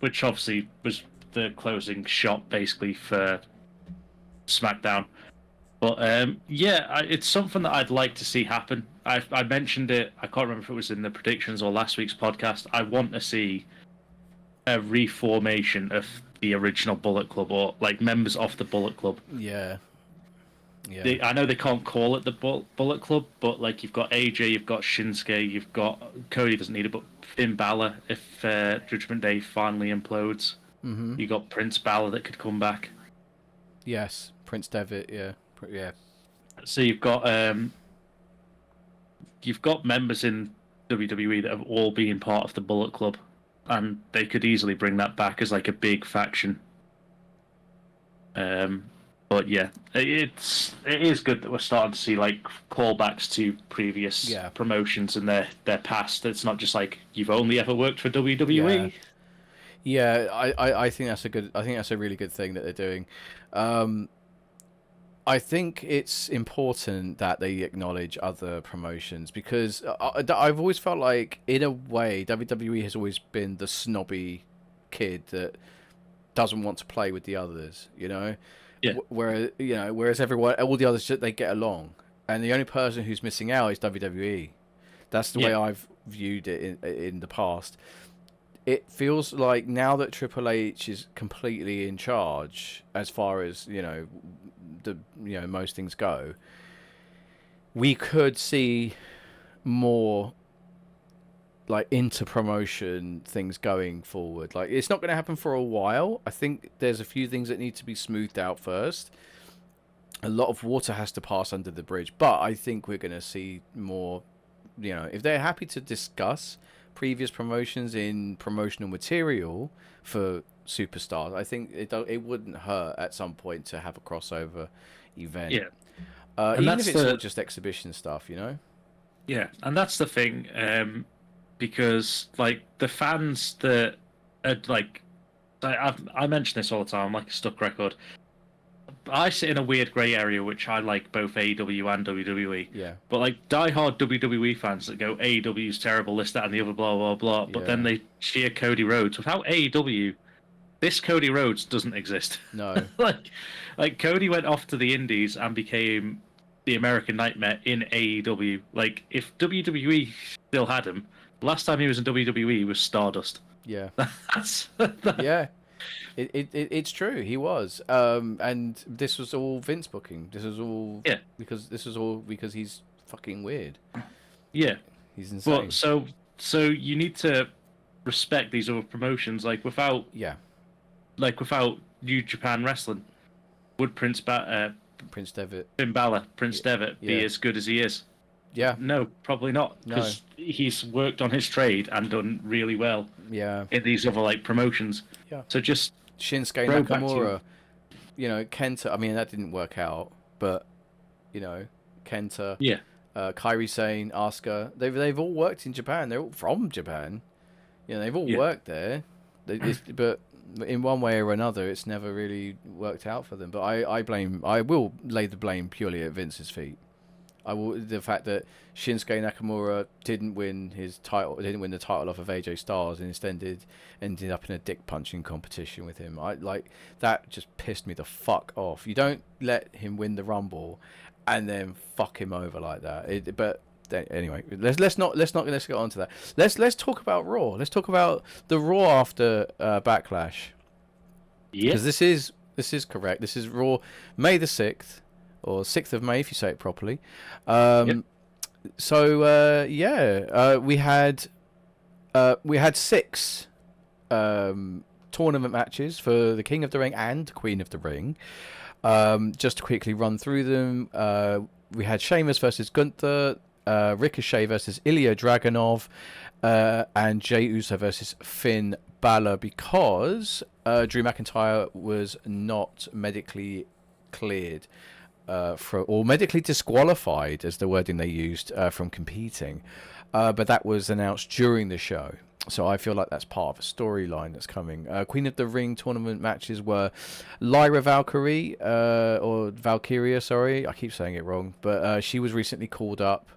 Which obviously was the closing shot, basically, for SmackDown. But it's something that I'd like to see happen. I mentioned it. I can't remember if it was in the predictions or last week's podcast. I want to see a reformation of the original Bullet Club, or like members of the Bullet Club. Yeah. I know they can't call it the Bullet Club, but like you've got AJ, you've got Shinsuke, you've got Cody doesn't need it, but Finn Balor if Judgment Day finally implodes. Mm-hmm. You got Prince Balor that could come back. Yes, Prince Devitt. Yeah. So you've got members in WWE that have all been part of the Bullet Club, and they could easily bring that back as like a big faction. But yeah, it is good that we're starting to see like callbacks to previous promotions and their past. It's not just like you've only ever worked for WWE. Yeah, I think that's a really good thing that they're doing. I think it's important that they acknowledge other promotions, because I've always felt like, in a way, WWE has always been the snobby kid that doesn't want to play with the others, you know? Yeah. Whereas everyone, all the others, they get along, and the only person who's missing out is WWE. That's the way I've viewed it in the past. It feels like now that Triple H is completely in charge, as far as most things go, we could see more like inter-promotion things going forward. Like, it's not going to happen for a while. I think there's a few things that need to be smoothed out first. A lot of water has to pass under the bridge, but I think we're going to see more, if they're happy to discuss previous promotions in promotional material for superstars, I think it wouldn't hurt at some point to have a crossover event. Yeah. Even if it's all just exhibition stuff, Yeah, and that's the thing, because like the fans that are like, I mention this all the time, I'm like a stuck record. I sit in a weird grey area, which I like both AEW and WWE. Yeah. But like diehard WWE fans that go, AEW's terrible, this, that, and the other, blah, blah, blah. But then they cheer Cody Rhodes. Without AEW, this Cody Rhodes doesn't exist. No. like Cody went off to the Indies and became the American Nightmare in AEW. Like, if WWE still had him, the last time he was in WWE was Stardust. Yeah. That's yeah. It's true. He was, and this was all Vince booking. This was all because he's fucking weird. Yeah, he's insane. Well, so you need to respect these other promotions. Like without New Japan Wrestling, would Prince Devitt, Finn Balor, Devitt be as good as he is? Yeah. No, probably not. Because he's worked on his trade and done really well. Yeah. In these other like promotions. Yeah. So just Shinsuke Nakamura, Kenta. I mean, that didn't work out, but Kenta. Yeah. Kairi Sane, Asuka. They've all worked in Japan. They're all from Japan. They've all worked there. But in one way or another, it's never really worked out for them. But I will lay the blame purely at Vince's feet. The fact that Shinsuke Nakamura didn't win the title off of AJ Styles, and instead ended up in a dick punching competition with him. That just pissed me the fuck off. You don't let him win the Rumble and then fuck him over like that. But anyway, let's get on to that. Let's talk about Raw. Let's talk about the Raw after Backlash. Yeah, because this is correct. This is Raw, May the 6th. Or 6th of May, if you say it properly. So we had 6 tournament matches for the King of the Ring and Queen of the Ring. Just to quickly run through them, we had Sheamus versus Gunther, Ricochet versus Ilya Dragunov, and Jey Uso versus Finn Balor, because Drew McIntyre was not medically cleared. Or medically disqualified, as the wording they used, from competing. but that was announced during the show. So I feel like that's part of a storyline that's coming. Queen of the Ring tournament matches were Lyra Valkyrie, or Valkyria, sorry, I keep saying it wrong, but she was recently called up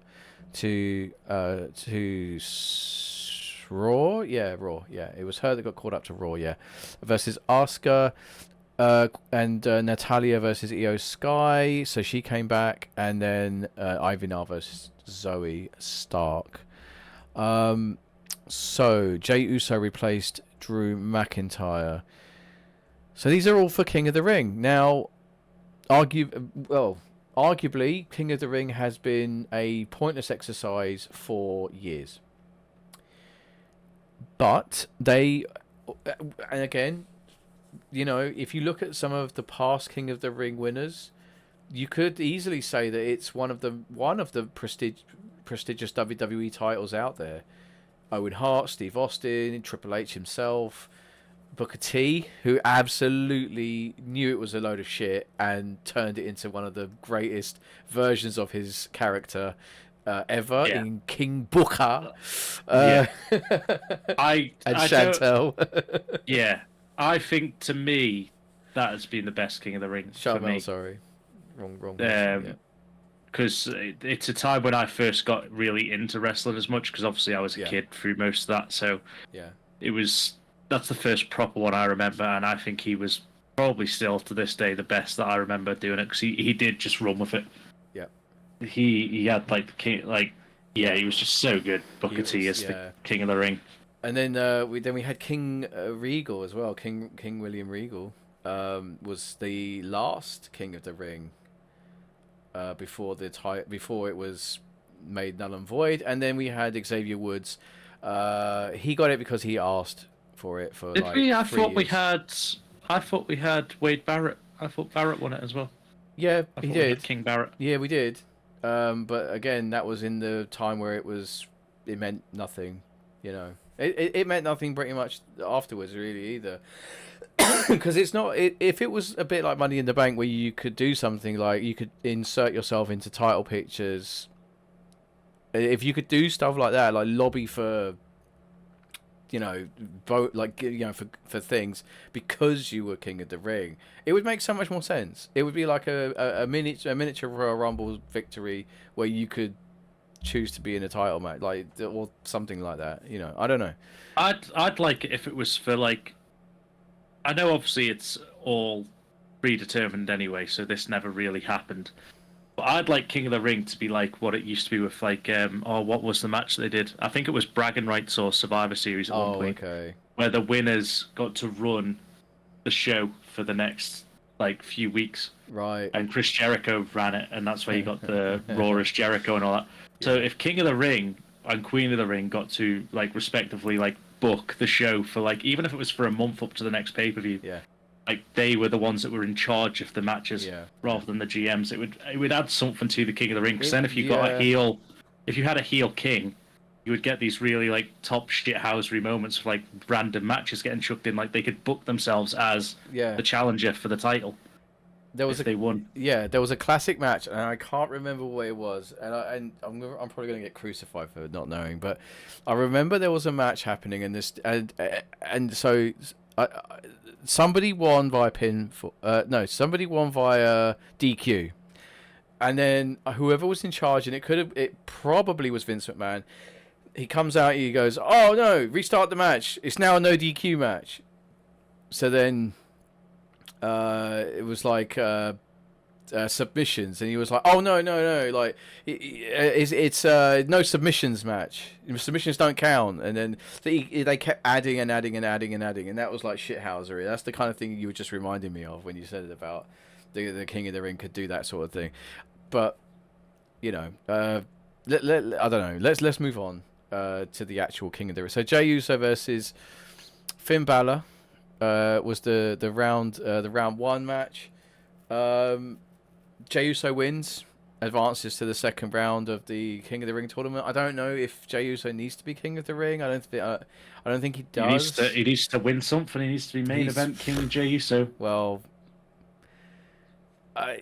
to Raw, Raw, it was her that got called up to Raw, versus Asuka, and Natalia versus Io Sky, so she came back, and then Ivar versus Zoe Stark. So Jey Uso replaced Drew McIntyre. So these are all for King of the Ring. Now, arguably, King of the Ring has been a pointless exercise for years. But and again, if you look at some of the past King of the Ring winners, you could easily say that it's one of the prestigious WWE titles out there. Owen Hart, Steve Austin, Triple H himself, Booker T, who absolutely knew it was a load of shit and turned it into one of the greatest versions of his character ever in King Booker. And Chantel. I think to me that has been the best King of the Ring. Chantel, sorry, wrong. Because it's a time when I first got really into wrestling as much, because obviously I was a kid through most of that, so that's the first proper one I remember, and I think he was probably still to this day the best that I remember doing it, because he did just run with it. He had he was just so good. Booker T as the King of the Ring. And then we had King Regal as well. King William Regal was the last King of the Ring before it was made null and void. And then we had Xavier Woods. He got it because he asked for it for Did we? I thought years. we had Wade Barrett. I thought Barrett won it as well. Yeah, he did. King Barrett. Yeah, we did. But again, that was in the time where it meant nothing. It meant nothing pretty much afterwards, really, either. Because if it was a bit like Money in the Bank, where you could do something like you could insert yourself into title pictures, if you could do stuff like that, like lobby for, vote, for things because you were King of the Ring, it would make so much more sense. It would be like a miniature Royal Rumble victory where you could choose to be in a title match, or something like that. I don't know. I'd like it if it was for I know obviously it's all predetermined anyway, so this never really happened. But I'd like King of the Ring to be like what it used to be with what was the match they did? I think it was Bragging Rights or Survivor Series at one point. Okay. Where the winners got to run the show for the next few weeks. Right. And Chris Jericho ran it, and that's where you got the Rawest Jericho and all that. So if King of the Ring and Queen of the Ring got to respectively book the show for even if it was for a month up to the next pay-per-view, they were the ones that were in charge of the matches rather than the GMs, it would add something to the King of the Ring, because then if you got a heel, if you had a heel king, you would get these really top shithousery moments of random matches getting chucked in, they could book themselves as the challenger for the title. They won. Yeah, there was a classic match, and I can't remember what it was, and I'm probably going to get crucified for not knowing, but I remember there was a match happening, and so somebody won via somebody won via DQ, and then whoever was in charge, and it probably was Vince McMahon. He comes out, he goes, "Oh no, restart the match. It's now a no DQ match." So then it was submissions, and he was like, "Oh no, it's no submissions match. Submissions don't count." And then they kept adding, and that was shithousery. That's the kind of thing you were just reminding me of when you said it about the King of the Ring could do that sort of thing. But I don't know. Let's move on to the actual King of the Ring. So Jey Uso versus Finn Balor was the round one match. Jey Uso wins, advances to the second round of the King of the Ring tournament. I don't know if Jey Uso needs to be King of the Ring. I don't think he does. He needs to win something. He needs to be main event King Jey Uso. Well,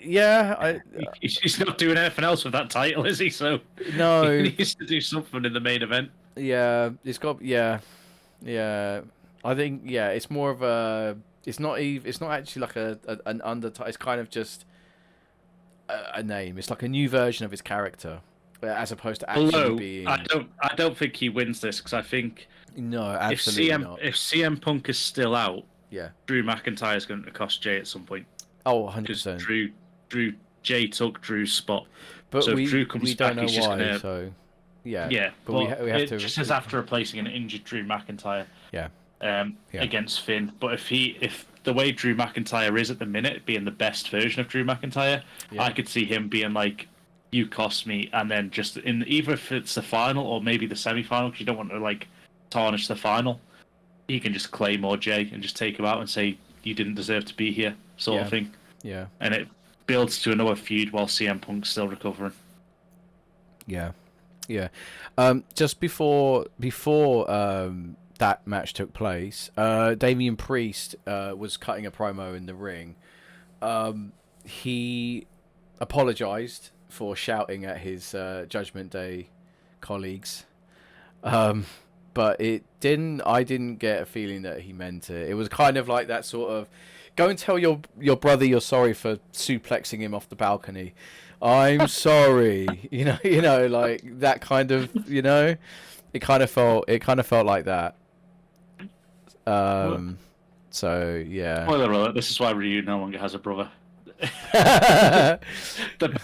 Yeah, He's not doing anything else with that title, is he? So no, he needs to do something in the main event. yeah, it's got yeah. I think it's more of a. It's not even. It's not actually like an undertitle. It's kind of just a name. It's like a new version of his character, as opposed to actually Although being. I don't think he wins this because I think No, absolutely not. if CM Punk is still out, Yeah. Drew McIntyre is going to cost Jay at some point. Oh, Because 100%. Jay took Drew's spot. But So if we Drew comes we back, don't know he's just why. gonna So yeah. yeah. But we have it to. just says after replacing an injured Drew McIntyre. Yeah. Yeah. Against Finn. But if the way Drew McIntyre is at the minute, being the best version of Drew McIntyre, I could see him being like, "You cost me," and then just in either if it's the final or maybe the semi-final, because you don't want to like tarnish the final. He can just claymore Jay and just take him out and say, "You didn't deserve to be here," sort of thing. Yeah. And it builds to another feud while CM Punk's still recovering. Yeah. Yeah. Just before that match took place, Damian Priest was cutting a promo in the ring. He apologized for shouting at his Judgment Day colleagues. But I didn't get a feeling that he meant it. It was kind of like that sort of, go and tell your brother you're sorry for suplexing him off the balcony. I'm sorry. You know, like that kind of, it kind of felt like that. So yeah. Spoiler alert, this is why Ryu no longer has a brother. The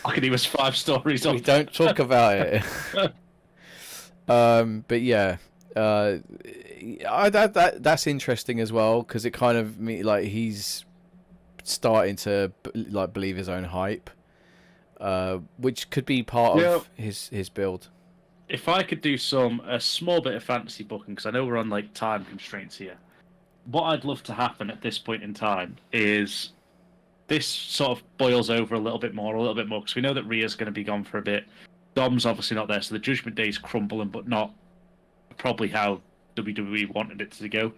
balcony was 5 stories up. We don't talk about it. But yeah. That's interesting as well, because it kind of like he's starting to like believe his own hype, which could be part of his build. If I could do a small bit of fantasy booking, because I know we're on like time constraints here, what I'd love to happen at this point in time is this sort of boils over a little bit more, because we know that Rhea's going to be gone for a bit. Dom's obviously not there, so the Judgment Day's crumbling, but not probably how WWE wanted it to go.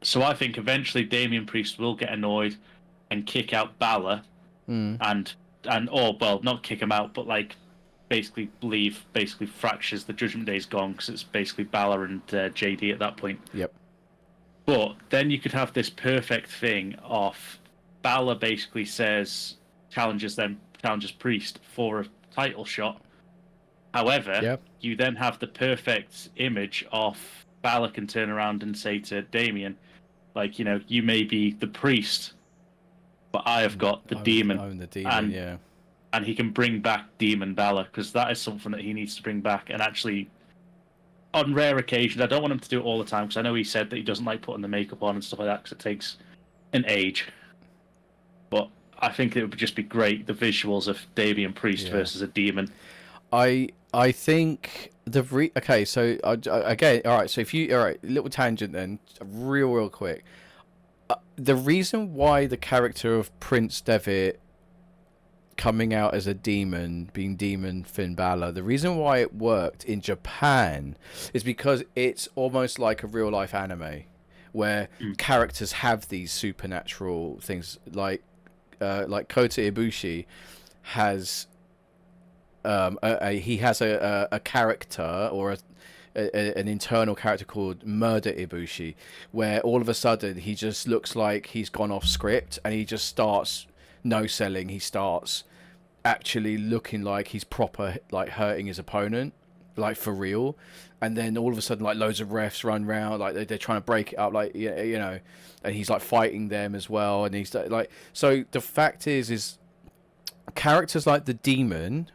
So I think eventually Damian Priest will get annoyed and kick out Balor, and not kick him out, but like basically fractures the Judgment Day's gone, because it's basically Balor and JD at that point. Yep. But then you could have this perfect thing of Balor basically challenges Priest for a title shot. However, you then have the perfect image of Balor can turn around and say to Damian, like, you may be the Priest, but I have got the demon. I'm the demon, and he can bring back Demon Balor, because that is something that he needs to bring back. And actually, on rare occasions, I don't want him to do it all the time, because I know he said that he doesn't like putting the makeup on and stuff like that, because it takes an age. But I think it would just be great, the visuals of Damian Priest versus a demon. I think okay, so again, all right. So little tangent then, real quick. The reason why the character of Prince Devitt coming out as a demon, being Demon Finn Balor, the reason why it worked in Japan is because it's almost like a real life anime where characters have these supernatural things, like Kota Ibushi has he has a character, or an internal character called Murder Ibushi, where all of a sudden he just looks like he's gone off script, and he just starts no selling. He starts actually looking like he's proper, like hurting his opponent, like for real. And then all of a sudden, like loads of refs run around, like they're trying to break it up, like and he's like fighting them as well. And he's like, so the fact is characters like the Demon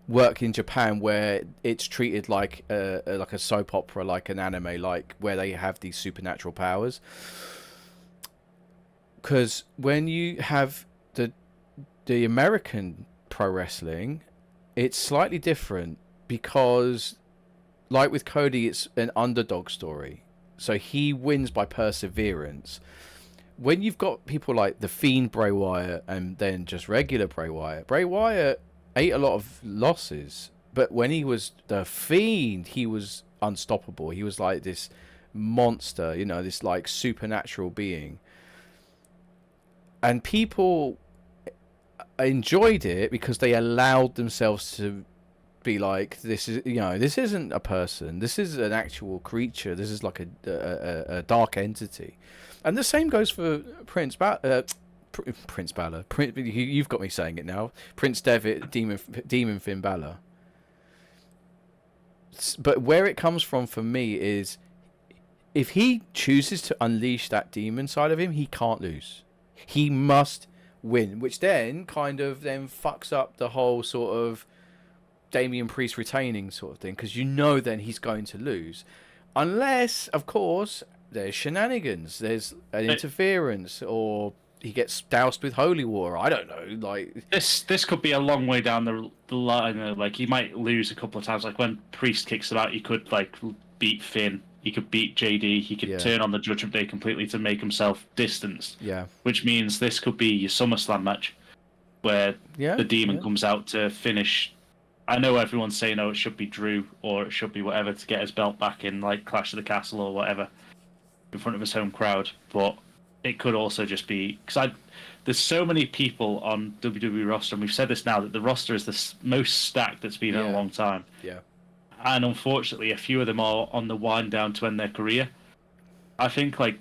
work in Japan, where it's treated like a soap opera, like an anime, like where they have these supernatural powers. Because when you have the American pro wrestling, it's slightly different, because like with Cody, it's an underdog story, so he wins by perseverance. When you've got people like the Fiend Bray Wyatt, and then just regular Bray Wyatt ate a lot of losses, but when he was the Fiend, he was unstoppable. He was like this monster, this like supernatural being. And people I enjoyed it because they allowed themselves to be like, this is, this isn't a person, this is an actual creature, this is like a dark entity. And the same goes for Prince Balor. You've got me saying it now. Prince Devitt, Demon Finn Balor. But where it comes from for me is, if he chooses to unleash that demon side of him, he can't lose. He must win, which then kind of then fucks up the whole sort of Damian Priest retaining sort of thing, because then he's going to lose, unless, of course, there's shenanigans, there's an interference, or he gets doused with holy water. I don't know. Like, this could be a long way down the line. Like, he might lose a couple of times. Like when Priest kicks him out, he could like beat Finn. He could beat JD. He could turn on the Judgment Day completely to make himself distanced. Yeah. Which means this could be your SummerSlam match, where the Demon comes out to finish. I know everyone's saying, oh, it should be Drew or it should be whatever to get his belt back in, like Clash of the Castle or whatever, in front of his home crowd. But it could also just be, because there's so many people on WWE roster, and we've said this now, that the roster is the most stacked that's been in a long time. Yeah. And unfortunately, a few of them are on the wind down to end their career. I think, like,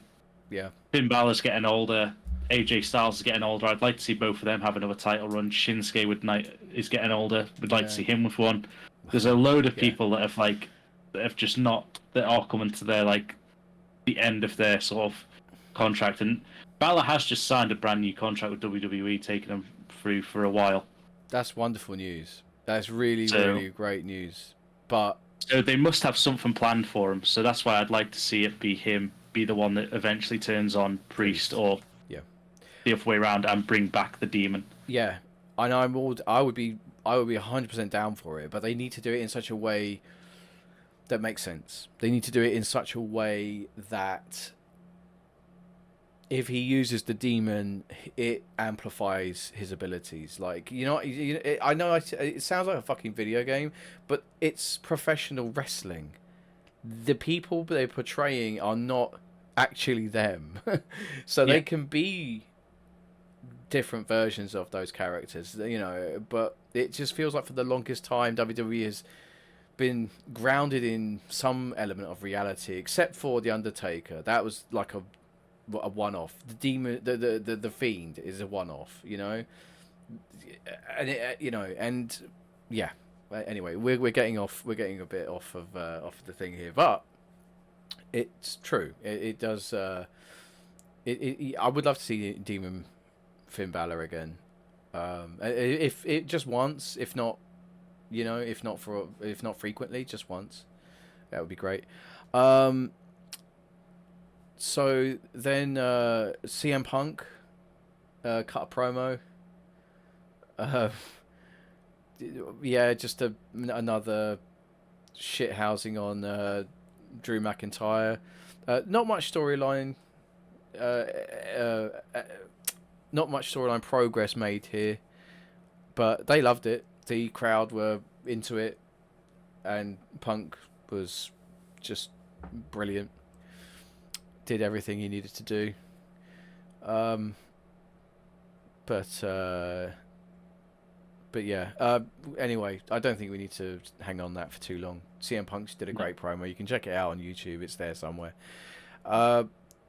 Finn Balor's getting older, AJ Styles is getting older. I'd like to see both of them have another title run. Shinsuke is getting older. We'd like to see him with one. There's a load of people that have just not, that are coming to their, like, the end of their sort of contract. And Balor has just signed a brand new contract with WWE, taking him through for a while. That's wonderful news. That's really, really great news. But so they must have something planned for him. So that's why I'd like to see it be him, be the one that eventually turns on Priest, or the other way around, and bring back the Demon. Yeah, and I would be 100% down for it. But they need to do it in such a way that makes sense. They need to do it in such a way that if he uses the Demon, it amplifies his abilities. Like, I know it sounds like a fucking video game, but it's professional wrestling. The people they're portraying are not actually them. So they can be different versions of those characters, but it just feels like for the longest time WWE has been grounded in some element of reality, except for The Undertaker. That was like a one-off. The Demon, the Fiend is a one-off, and anyway, we're getting a bit off of the thing here, but it's true. It does. I would love to see Demon Finn Balor again. If it just once, if not frequently, just once, that would be great. So then CM Punk cut a promo. Just another shit housing on Drew McIntyre. Not much storyline. Not much storyline progress made here, but they loved it. The crowd were into it, and Punk was just brilliant. Did everything he needed to do. Anyway, I don't think we need to hang on that for too long. CM Punk did a great promo. You can check it out on YouTube. It's there somewhere.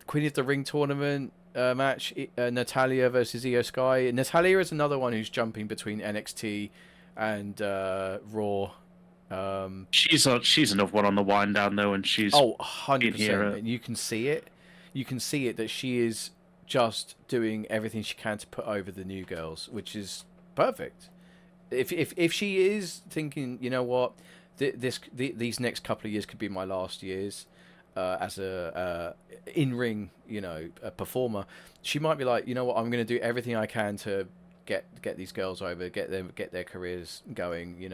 Queen of the Ring tournament match. Natalya versus Io Sky. Natalya is another one who's jumping between NXT and Raw. She's another one on the wind down though, and she's 100%. And you can see it. You can see it that she is just doing everything she can to put over the new girls, which is perfect. If she is thinking, you know what, these next couple of years could be my last years as a in-ring, a performer, she might be like, you know what, I'm going to do everything I can to get these girls over, get their careers going,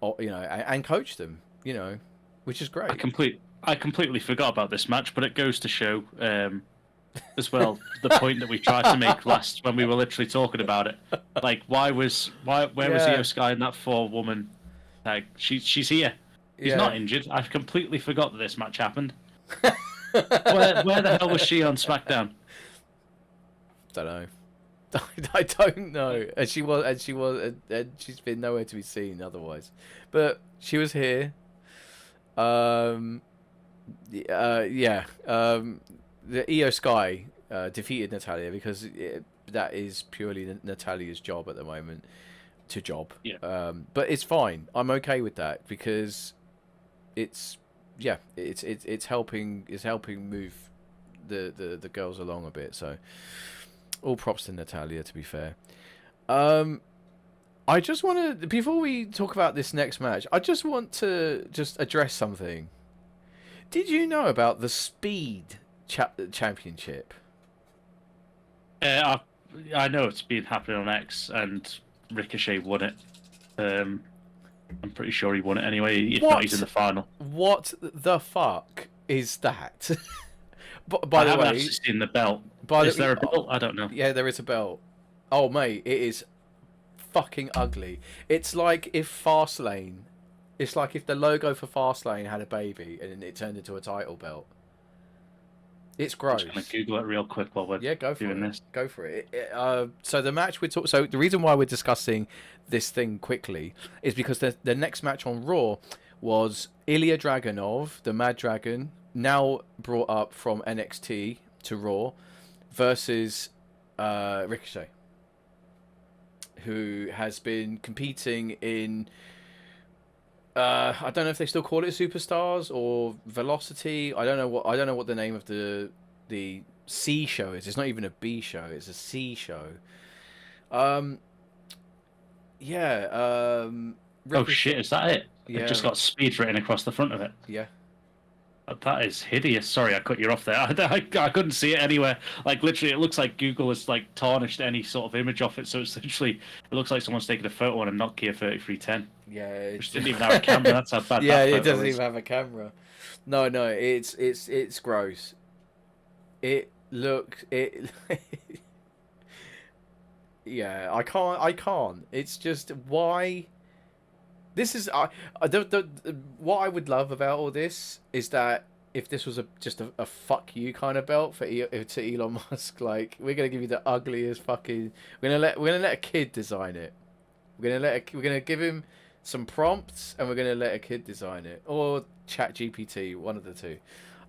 and coach them, which is great. I completely forgot about this match, but it goes to show as well the point that we tried to make last when we were literally talking about it. Like, where was Io Sky in that 4-woman tag? She's here. She's not injured. I completely forgot that this match happened. Where the hell was she on SmackDown? Don't know. I don't know. And she's been nowhere to be seen otherwise. But she was here. Yeah. The Io Sky defeated Natalia because that is purely Natalia's job at the moment to job. Yeah. But it's fine. I'm okay with that because it's helping move the girls along a bit. So all props to Natalia, to be fair. I just want to, before we talk about this next match, I just want to address something. Did you know about the Speed Championship? I know it's been happening on X, and Ricochet won it. I'm pretty sure he won it anyway. If not, he's in the final. What the fuck is that? By I the haven't way, actually seen the belt. Is there a belt? I don't know. Yeah, there is a belt. Oh mate, it is fucking ugly. It's like if Fastlane. It's like if the logo for Fastlane had a baby and it turned into a title belt. It's gross. I'm just gonna Google it real quick while we're doing this. Go for it. So the match so the reason why we're discussing this thing quickly is because the next match on Raw was Ilya Dragunov, the Mad Dragon, now brought up from NXT to Raw, versus Ricochet, who has been competing in. I don't know if they still call it Superstars or Velocity. I don't know what the name of the C show is. It's not even a B show. It's a C show. Yeah. Oh shit! Is that it? Yeah. It just got Speed written across the front of it. Yeah. That is hideous. Sorry, I cut you off there. I couldn't see it anywhere. Like literally, it looks like Google has like tarnished any sort of image off it. So it's literally, it looks like someone's taken a photo on a Nokia 3310. Yeah, which didn't even have a camera. That's how bad. Yeah, that it doesn't is. even have a camera. No, it's gross. Yeah, I can't. It's just why. This is what I would love about all this is that if this was just a fuck you kind of belt to Elon Musk, like we're gonna give you the ugliest fucking. We're gonna let a kid design it. We're gonna give him some prompts and we're gonna let a kid design it, or ChatGPT, one of the two.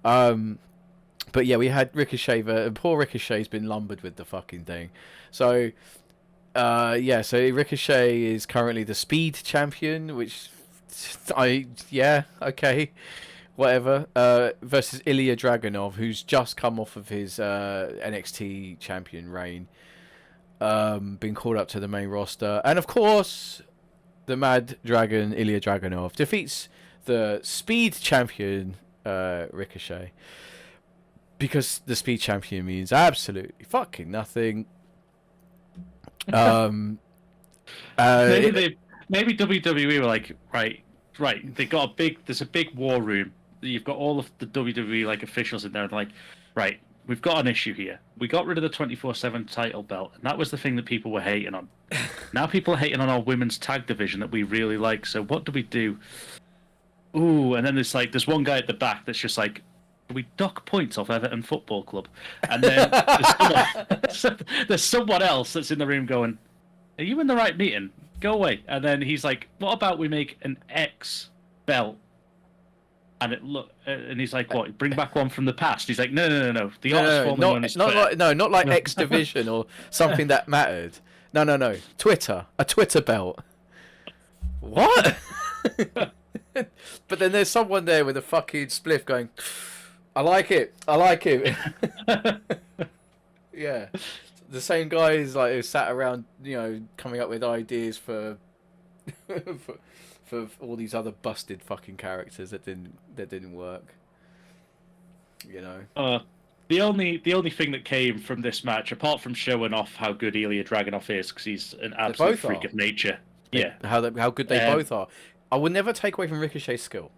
But yeah, we had Ricochet. Poor Ricochet's been lumbered with the fucking thing. So. So Ricochet is currently the Speed Champion, which okay, whatever. Versus Ilya Dragunov, who's just come off of his NXT Champion reign, been called up to the main roster, and of course, the Mad Dragon Ilya Dragunov defeats the Speed Champion Ricochet, because the Speed Champion means absolutely fucking nothing. Maybe WWE were like, right. They got there's a big war room. You've got all of the WWE like officials in there, and like, right, we've got an issue here. We got rid of the 24/7 title belt, and that was the thing that people were hating on. Now people are hating on our women's tag division that we really like. So what do we do? Ooh, and then there's one guy at the back that's just like, we dock points off Everton Football Club. And then there's someone else that's in the room going, are you in the right meeting? Go away. And then he's like, what about we make an X belt? And and he's like, what? Bring back one from the past? He's like, no. The artist formerly known as Twitter. Not like X Division or something that mattered. No. Twitter. A Twitter belt. What? But then there's someone there with a fucking spliff going, I like it. Yeah, the same guys like who sat around, coming up with ideas for for all these other busted fucking characters that didn't work. The only thing that came from this match, apart from showing off how good Ilya Dragunov is, because he's an absolute freak of nature. Yeah, how good they both are. I would never take away from Ricochet's skill.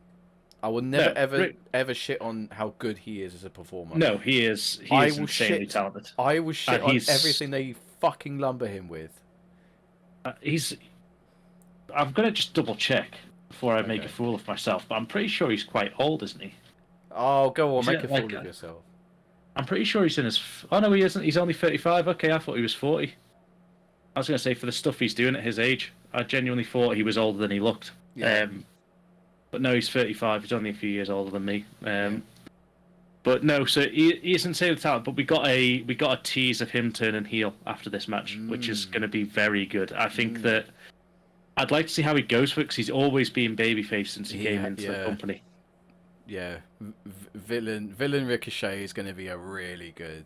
I will never ever shit on how good he is as a performer. No, he is insanely talented. I will shit on everything they fucking lumber him with. I'm gonna just double check before I make a fool of myself, but I'm pretty sure he's quite old, isn't he? Oh, go on, make a fool of yourself. I'm pretty sure he's in his. Oh no, he isn't. He's only 35. Okay, I thought he was 40. I was going to say, for the stuff he's doing at his age, I genuinely thought he was older than he looked. Yeah. But no, he's 35. He's only a few years older than me. But no, so he isn't saying the talent. But we got a tease of him turning heel after this match, which is going to be very good. I think that I'd like to see how he goes for it, because he's always been babyface since he came into the company. Yeah, villain Ricochet is going to be a really good.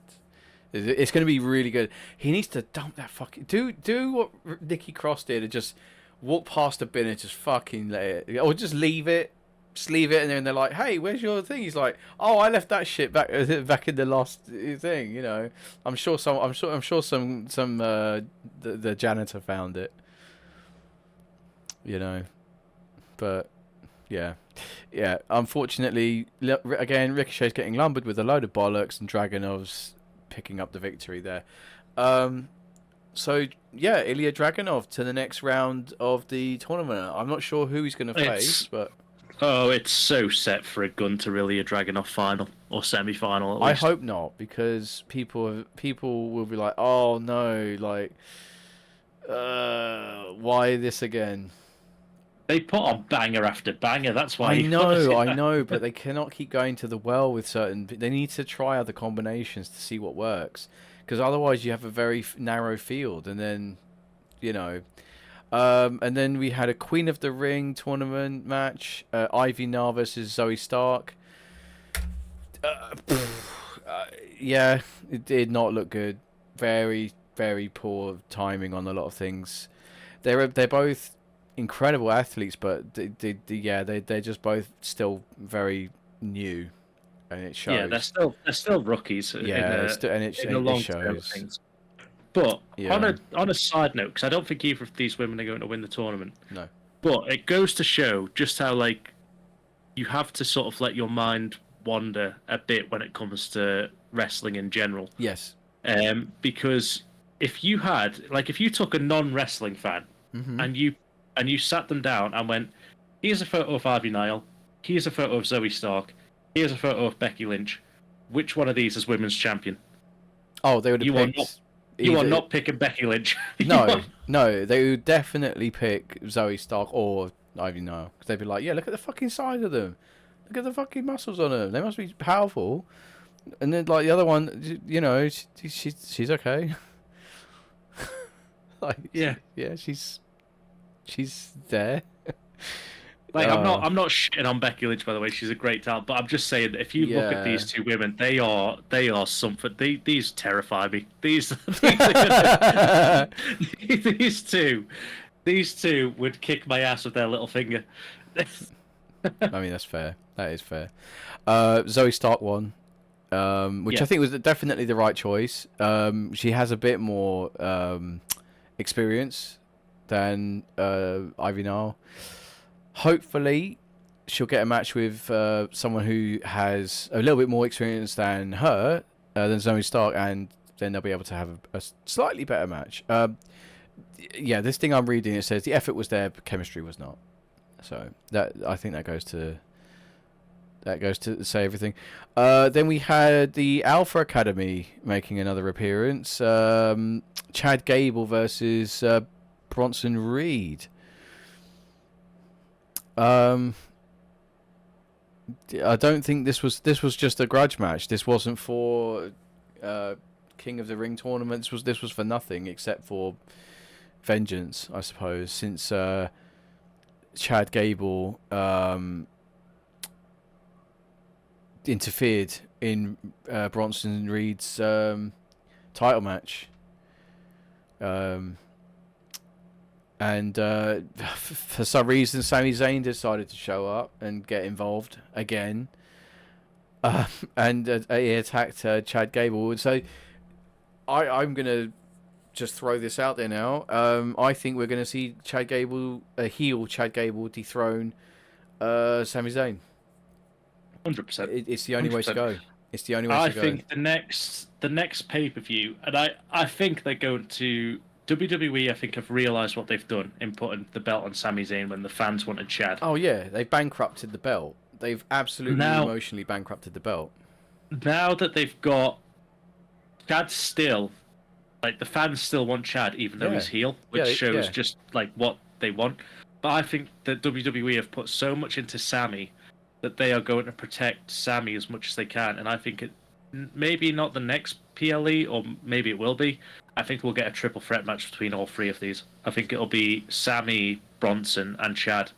It's going to be really good. He needs to dump that fucking do what Nikki Cross did and just walk past the bin and just fucking let it, or just leave it. Just leave it, and then they're like, "Hey, where's your thing?" He's like, "Oh, I left that shit back in the last thing." You know, I'm sure some the janitor found it. You know, but yeah. Unfortunately, again, Ricochet's getting lumbered with a load of bollocks, and Dragunov's picking up the victory there. So yeah, Ilya Dragunov to the next round of the tournament. I'm not sure who he's going to face, but. Oh, it's so set for a Gunter Ilya Dragunov final or semi-final. I hope not, because people will be like, "Oh no, like, why this again?" They put on banger after banger. That's why. I know, but they cannot keep going to the well with certain. They need to try other combinations to see what works, because otherwise you have a very narrow field, and then, you know. And then we had a Queen of the Ring tournament match. Ivy Nile versus Zoe Stark. Yeah, it did not look good. Very, very poor timing on a lot of things. They're both incredible athletes, but they're just both still very new, and it shows. Yeah, they're still rookies. Yeah, in the long term of things. But on a side note, because I don't think either of these women are going to win the tournament. No. But it goes to show just how, like, you have to sort of let your mind wander a bit when it comes to wrestling in general. Yes. Because if you took a non-wrestling fan and you sat them down and went, here's a photo of Ivy Nile, here's a photo of Zoe Stark, here's a photo of Becky Lynch, which one of these is women's champion? Oh, they would have picked... You are not picking Becky Lynch. No, they would definitely pick Zoe Stark or Ivy Nile, because they'd be like, yeah, look at the fucking size of them, look at the fucking muscles on them, they must be powerful. And then, like, the other one, you know, she's okay. Like, yeah, she's there. Like, I'm not shitting on Becky Lynch, by the way. She's a great talent, but I'm just saying that if you look at these two women, they are something. These terrify me. These two would kick my ass with their little finger. I mean, that's fair. That is fair. Zoe Stark won, which I think was definitely the right choice. She has a bit more experience than Ivy Nile. Hopefully, she'll get a match with someone who has a little bit more experience than her, than Zoe Stark, and then they'll be able to have a slightly better match. This thing I'm reading, it says the effort was there, but chemistry was not. So I think that goes to say everything. Then we had the Alpha Academy making another appearance. Chad Gable versus Bronson Reed. I don't think this was just a grudge match. This wasn't for King of the Ring tournament. This was for nothing except for vengeance, I suppose. Since Chad Gable interfered in Bronson Reed's title match. And for some reason, Sami Zayn decided to show up and get involved again. And he attacked Chad Gable. So I'm going to just throw this out there now. I think we're going to see Chad Gable dethrone Sami Zayn. 100%. It's the only way to go. It's the only way to go. I think the next pay-per-view, and I think they're going to... WWE, I think, have realised what they've done in putting the belt on Sami Zayn when the fans wanted Chad. Oh, yeah. They've bankrupted the belt. They've absolutely emotionally bankrupted the belt. Now that they've got... Chad's still Like, the fans still want Chad, even though he's heel, which shows just like what they want. But I think that WWE have put so much into Sammy that they are going to protect Sammy as much as they can. And I think it maybe not the next PLE, or maybe it will be. I think we'll get a triple threat match between all three of these. I think it'll be Sammy, Bronson, and Chad.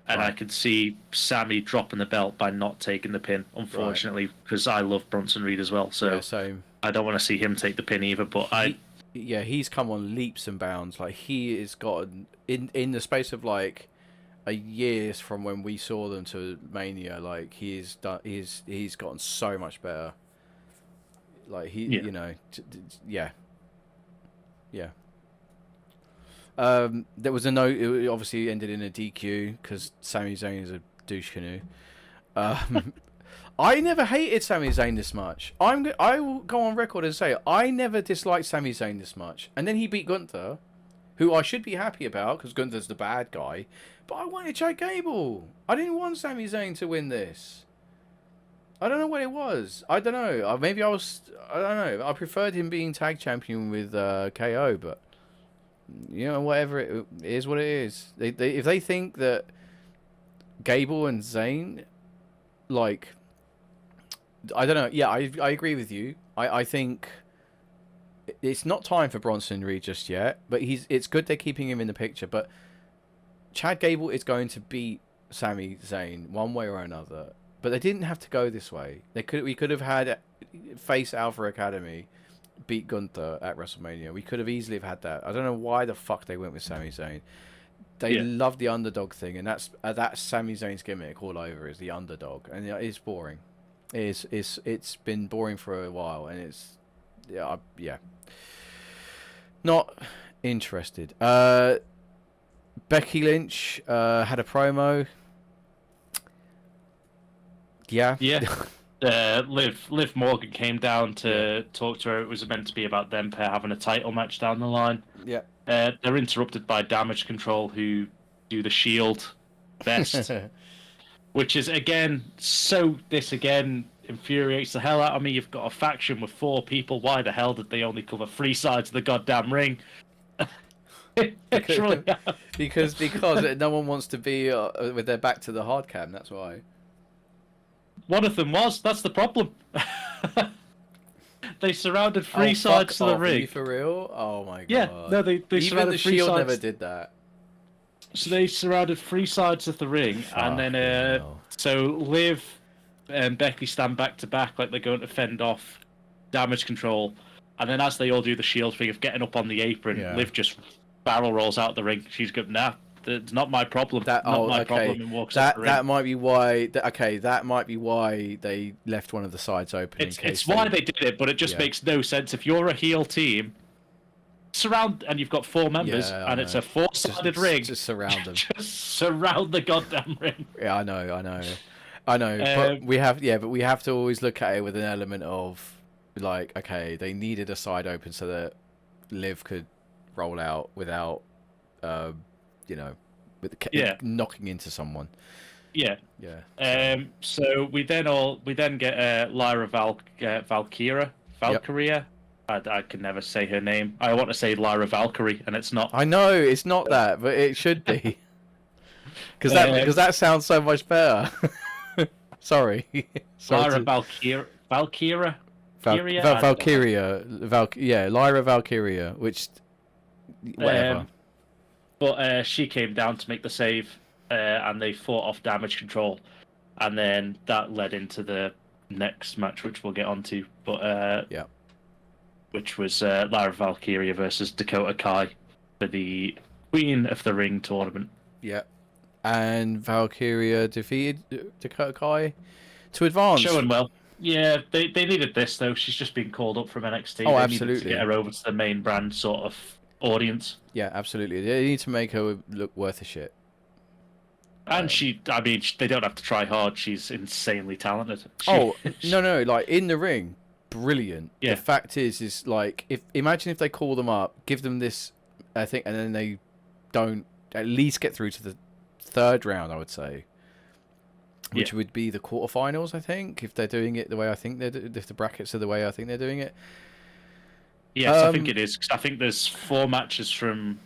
And I could see Sammy dropping the belt by not taking the pin, unfortunately, because I love Bronson Reed as well. So same. I don't want to see him take the pin either. But he's come on leaps and bounds. Like, he has gotten in the space of like a years from when we saw them to Mania. Like, he's gotten so much better. Like, you know, yeah. There was a note. It obviously ended in a DQ because Sami Zayn is a douche canoe. I never hated Sami Zayn this much. I will go on record and say I never disliked Sami Zayn this much. And then he beat Gunther, who I should be happy about because Gunther's the bad guy. But I wanted Chad Gable. I didn't want Sami Zayn to win this. I don't know what it was. I don't know. Maybe I was. I don't know. I preferred him being tag champion with KO, but. You know, whatever, it is what it is. If they think that Gable and Zayn, like, I don't know. Yeah, I agree with you. I think it's not time for Bronson Reed just yet, but it's good they're keeping him in the picture. But Chad Gable is going to beat Sami Zayn one way or another. But they didn't have to go this way. We could have had face Alpha Academy beat Gunther at WrestleMania. We could have easily have had that. I don't know why the fuck they went with Sami Zayn. They love the underdog thing, and that's Sami Zayn's gimmick all over, is the underdog, and it's boring. It's been boring for a while, and it's not interested. Becky Lynch had a promo. Yeah. Liv Morgan came down to talk to her. It was meant to be about them pair having a title match down the line. Yeah. They're interrupted by Damage Control, who do the Shield best, which is this again infuriates the hell out of me. You've got a faction with 4 people. Why the hell did they only cover 3 sides of the goddamn ring? because no one wants to be with their back to the hard cam. That's why. One of them was. That's the problem. They surrounded 3 sides of the ring. Are you for real? Oh my god. Yeah, no, they Even surrounded the 3 Shield sides. never did that. So they surrounded 3 sides of the ring, and then so Liv and Becky stand back to back like they're going to fend off Damage Control, and then as they all do the Shield thing of getting up on the apron, Liv just barrel rolls out the ring. She's going, nah, it's not my problem. Problem, and walks out the ring. That might be why. That might be why they left one of the sides open. It's why they did it, but it just makes no sense. If you're a heel team, surround, and you've got 4 members, and it's a 4-sided ring. Just surround them. Just surround the goddamn ring. Yeah, I know. But we have to always look at it with an element of like, okay, they needed a side open so that Liv could roll out without, knocking into someone. Yeah. So we then get Lyra Valkyria. I can never say her name. I want to say Lyra Valkyrie, and it's not. I know it's not that, but it should be. Because that sounds so much better. Sorry. Lyra Valkyria. Lyra Valkyria, which whatever. But she came down to make the save, and they fought off Damage Control, and then that led into the next match, which we'll get onto. But which was Lyra Valkyria versus Dakota Kai for the Queen of the Ring tournament. Yeah, and Valkyria defeated Dakota Kai to advance. Showing well. Yeah, they needed this though. She's just been called up from NXT. Oh, they absolutely. Needed to get her over to the main brand sort of audience. Yeah, absolutely. They need to make her look worth a shit. And they don't have to try hard. She's insanely talented. No, like in the ring, brilliant. Yeah. The fact is like, imagine if they call them up, give them this, I think, and then they don't at least get through to the 3rd round, I would say. Which would be the quarterfinals, I think, if they're doing it the way I think if the brackets are the way I think they're doing it. Yes, I think it is. 'Cause I think there's 4 matches from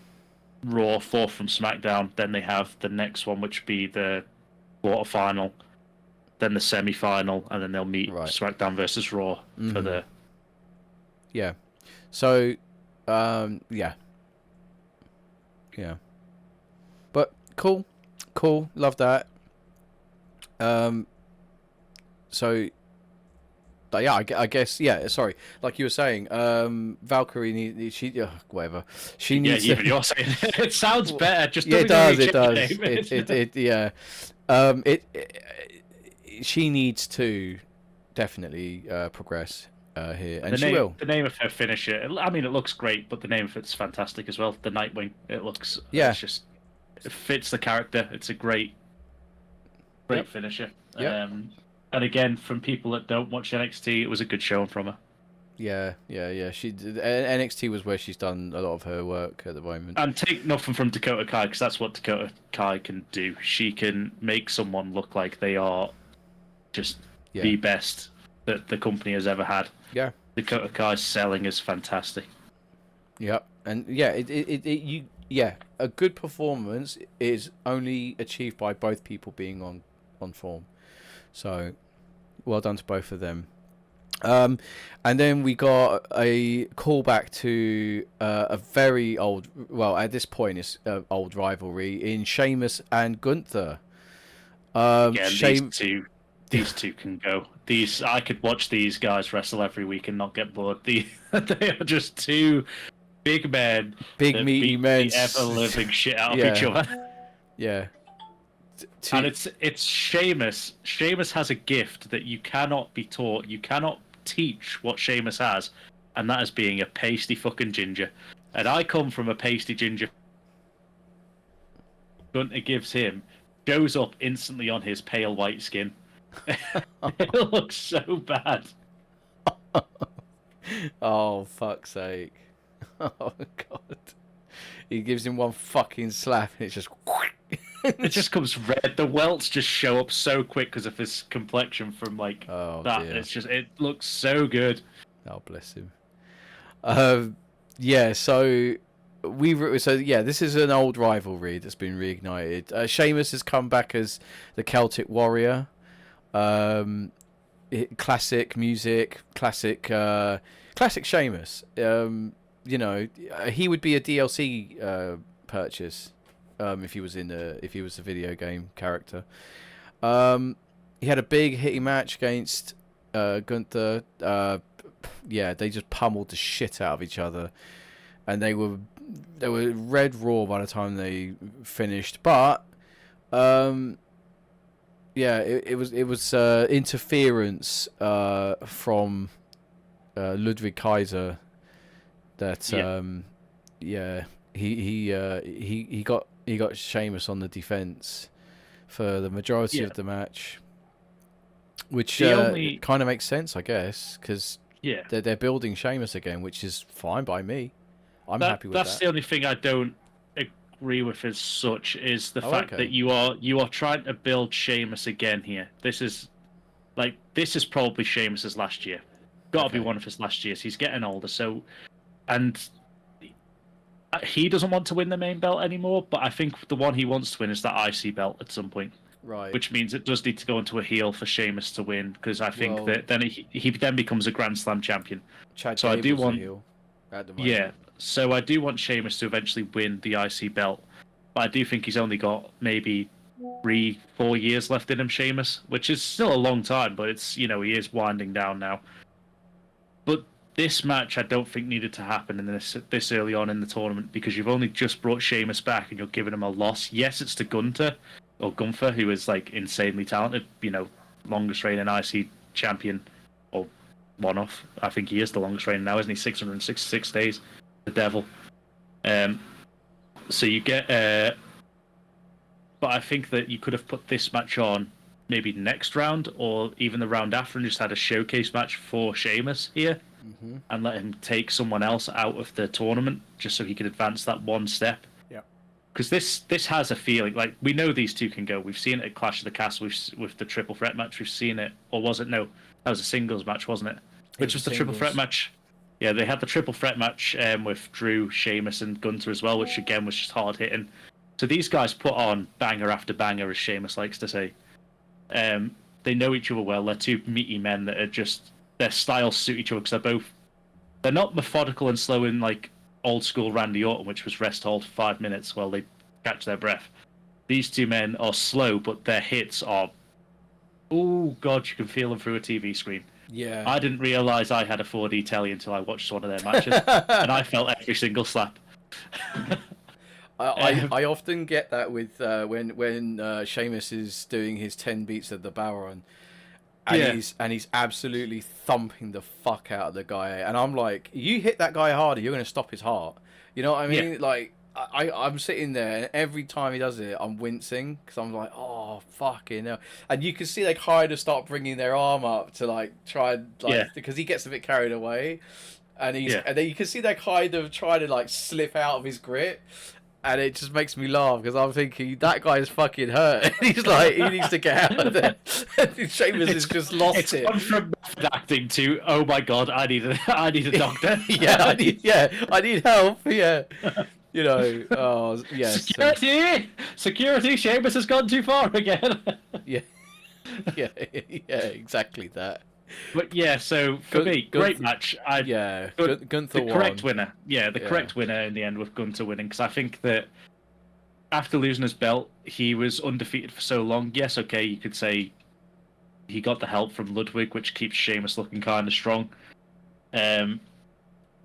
Raw, 4 from SmackDown. Then they have the next one, which would be the quarterfinal, then the semi-final, and then they'll meet SmackDown versus Raw for the. Yeah. So, yeah. But cool, love that. So, yeah, I guess, yeah. Sorry, like you were saying, Valkyrie whatever. She needs. Yeah, even you're saying it sounds better. Just yeah, it does. She needs to definitely progress here, and she will. The name of her finisher, I mean, it looks great, but the name of it's fantastic as well. The Nightwing, it looks. Yeah. It fits the character. It's a great finisher. Yeah. And again, from people that don't watch NXT, it was a good showing from her. Yeah. NXT was where she's done a lot of her work at the moment. And take nothing from Dakota Kai, because that's what Dakota Kai can do. She can make someone look like they are just the best that the company has ever had. Yeah. Dakota Kai's selling is fantastic. Yep. And a good performance is only achieved by both people being on form. So, well done to both of them. And then we got a callback to a very old, well, at this point it's an old rivalry in Sheamus and Gunther. These two can go. I could watch these guys wrestle every week and not get bored. They are just two big men, big meaty men, the ever living shit out of each other. Yeah. And it's Sheamus. Sheamus has a gift that you cannot be taught. You cannot teach what Sheamus has, and that is being a pasty fucking ginger. And I come from a pasty ginger. Gunter gives him, shows up instantly on his pale white skin. It looks so bad. Oh, fuck's sake. Oh, God. He gives him one fucking slap and it's just... It just comes red. The welts just show up so quick because of his complexion from that. Dear. It looks so good. Oh, bless him. This is an old rivalry that's been reignited. Sheamus has come back as the Celtic Warrior. Classic music, classic Sheamus. He would be a DLC purchase if he was a video game character. He had a big hitting match against Gunther. They just pummeled the shit out of each other, and they were red raw by the time they finished. But it was interference from Ludwig Kaiser that he got Sheamus on the defense for the majority of the match, which kind of makes sense, I guess, because they're building Sheamus again, which is fine by me. I'm happy with that. That's the only thing I don't agree with as such is the fact that you are trying to build Sheamus again here. This is probably Sheamus's last year. Got to be one of his last years. He's getting older, and he doesn't want to win the main belt anymore. But I think the one he wants to win is that IC belt at some point. Right. Which means it does need to go into a heel for Sheamus to win, because I think that then he then becomes a Grand Slam champion. So I do want a heel at the moment. Yeah. So I do want Sheamus to eventually win the IC belt, but I do think he's only got maybe 3-4 years left in him, Sheamus, which is still a long time, but it's he is winding down now. But this match I don't think needed to happen in this early on in the tournament, because you've only just brought Sheamus back and you're giving him a loss. Yes, it's to Gunther, who is insanely talented, longest reigning IC champion, or one off. I think he is the longest reigning now, isn't he? 666 days. The devil. So you get, but I think that you could have put this match on maybe next round or even the round after, and just had a showcase match for Sheamus here, and let him take someone else out of the tournament just so he could advance that one step. Yeah. Because this has a feeling like we know these two can go. We've seen it at Clash of the Castle with the triple threat match. We've seen it, or was it? No, that was a singles match, wasn't it? Which was the triple threat match. Yeah, they had the triple threat match with Drew, Sheamus, and Gunther as well, which again was just hard hitting. So these guys put on banger after banger, as Sheamus likes to say. They know each other well. They're two meaty men that are just, their styles suit each other because they're not methodical and slow in like old school Randy Orton, which was rest hold for 5 minutes while they catch their breath. These two men are slow, but their hits are, oh god, you can feel them through a TV screen. Yeah. I didn't realise I had a 4D telly until I watched one of their matches, and I felt every single slap. I often get that with when Sheamus is doing his 10 beats of the Baron, and he's absolutely thumping the fuck out of the guy, and I'm like, you hit that guy harder, you're going to stop his heart. You know what I mean? Like, I'm sitting there, and every time he does it, I'm wincing because I'm like, oh fucking hell! And you can see they kind of start bringing their arm up to like try and because he gets a bit carried away, and and then you can see they kind of try to like slip out of his grip. And it just makes me laugh because I'm thinking that guy is fucking hurt. He's like, he needs to get out of there. Sheamus has just lost it. It's gone from method acting to, oh my god, I need a doctor. I need help. Yeah, you know. Oh yes. Security. Sheamus has gone too far again. yeah, exactly that. But yeah, so for me, great match. Gunther the correct winner. Yeah, the correct winner in the end with Gunther winning, because I think that after losing his belt, he was undefeated for so long. Yes, okay, you could say he got the help from Ludwig, which keeps Sheamus looking kind of strong. And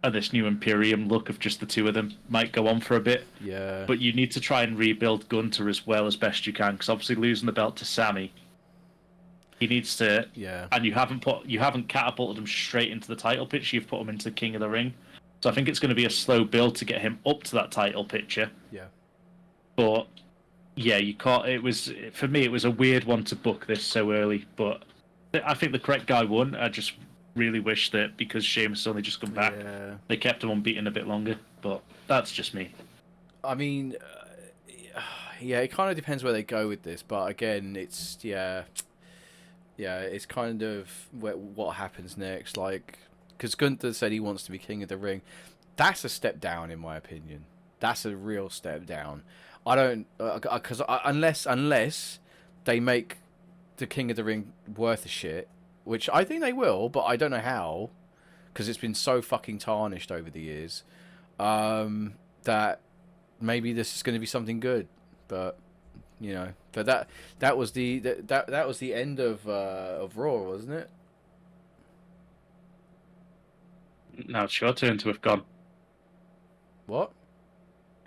this new Imperium look of just the two of them might go on for a bit. Yeah. But you need to try and rebuild Gunther as well as best you can, because obviously losing the belt to Sammy, he needs to, and you haven't catapulted him straight into the title picture. You've put him into the King of the Ring, so I think it's going to be a slow build to get him up to that title picture. Yeah, but yeah, you can't. It was, for me, it was a weird one to book this so early. But I think the correct guy won. I just really wish that because Sheamus only just come back, they kept him unbeaten a bit longer. But that's just me. I mean, it kind of depends where they go with this. But again, it's it's kind of what happens next. Like, because Gunther said he wants to be King of the Ring. That's a step down, in my opinion. That's a real step down. I don't, because unless they make the King of the Ring worth a shit, which I think they will, but I don't know how, because it's been so fucking tarnished over the years. That maybe this is going to be something good, but. You know, but that was the end of Raw, wasn't it? Now it's your turn to have gone. What?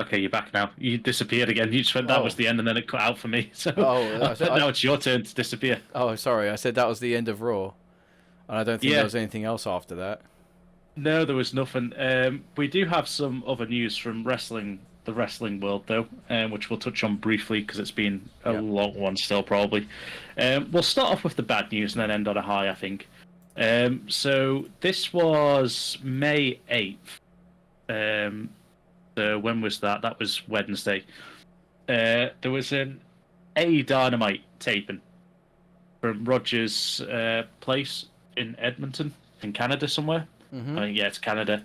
Okay, you're back now. You disappeared again. You just went, that was the end, and then it cut out for me. So now it's your turn to disappear. Oh, sorry. I said that was the end of Raw, and I don't think there was anything else after that. No, there was nothing. We do have some other news from the wrestling world, though, which we'll touch on briefly because it's been a long one still, probably. We'll start off with the bad news and then end on a high, I think. So this was May 8th. So when was that? That was Wednesday. There was an Dynamite taping from Rogers' place in Edmonton, in Canada somewhere. Mm-hmm. I think, it's Canada.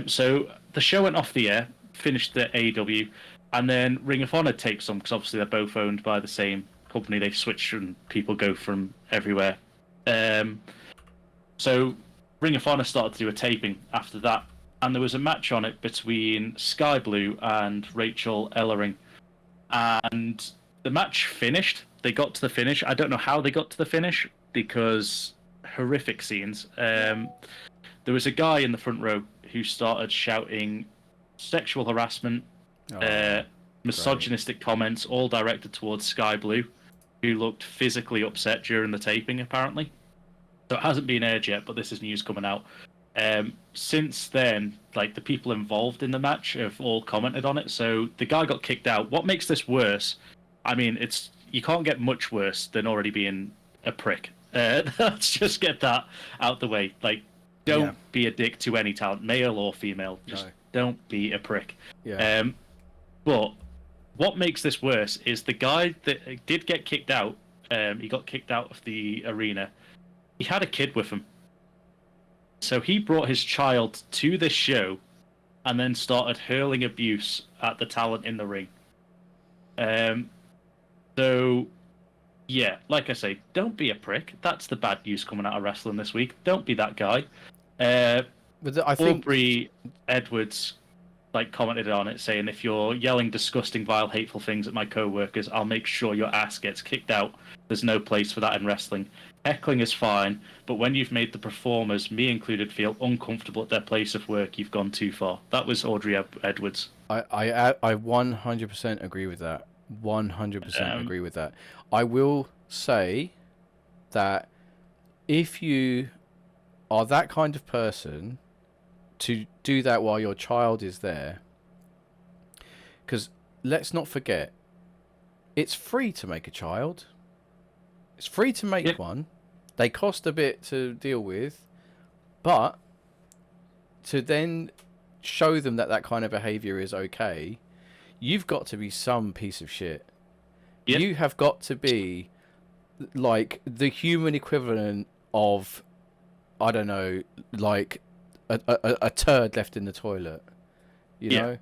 So the show went off the air, finished the AEW, and then Ring of Honor taped some, because obviously they're both owned by the same company. They switch and people go from everywhere. So Ring of Honor started to do a taping after that, and there was a match on it between Sky Blue and Rachel Ellering, and the match finished. They got to the finish. I don't know how they got to the finish, because horrific scenes. There was a guy in the front row who started shouting sexual harassment, misogynistic comments, all directed towards Sky Blue, who looked physically upset during the taping, apparently. So it hasn't been aired yet, but this is news coming out. Since then, like, the people involved in the match have all commented on it. So the guy got kicked out. What makes this worse? I mean, you can't get much worse than already being a prick. Let's just get that out the way. Like, don't be a dick to any talent, male or female. Just don't be a prick. Yeah. But what makes this worse is the guy that did get kicked out. He got kicked out of the arena. He had a kid with him. So he brought his child to this show and then started hurling abuse at the talent in the ring. So, yeah, like I say, don't be a prick. That's the bad news coming out of wrestling this week. Don't be that guy. But I think Aubrey Edwards commented on it, saying, if you're yelling disgusting, vile, hateful things at my co-workers, I'll make sure your ass gets kicked out. There's no place for that in wrestling. Heckling is fine, but when you've made the performers, me included, feel uncomfortable at their place of work, you've gone too far. That was Audrey Edwards. I 100% agree with that. 100% agree with that. I will say that if you are that kind of person to do that while your child is there, because let's not forget, it's free to make a child. It's free to make one. They cost a bit to deal with, but to then show them that that kind of behavior is okay, you've got to be some piece of shit. Yep. You have got to be like the human equivalent of, I don't know, like a turd left in the toilet. You know?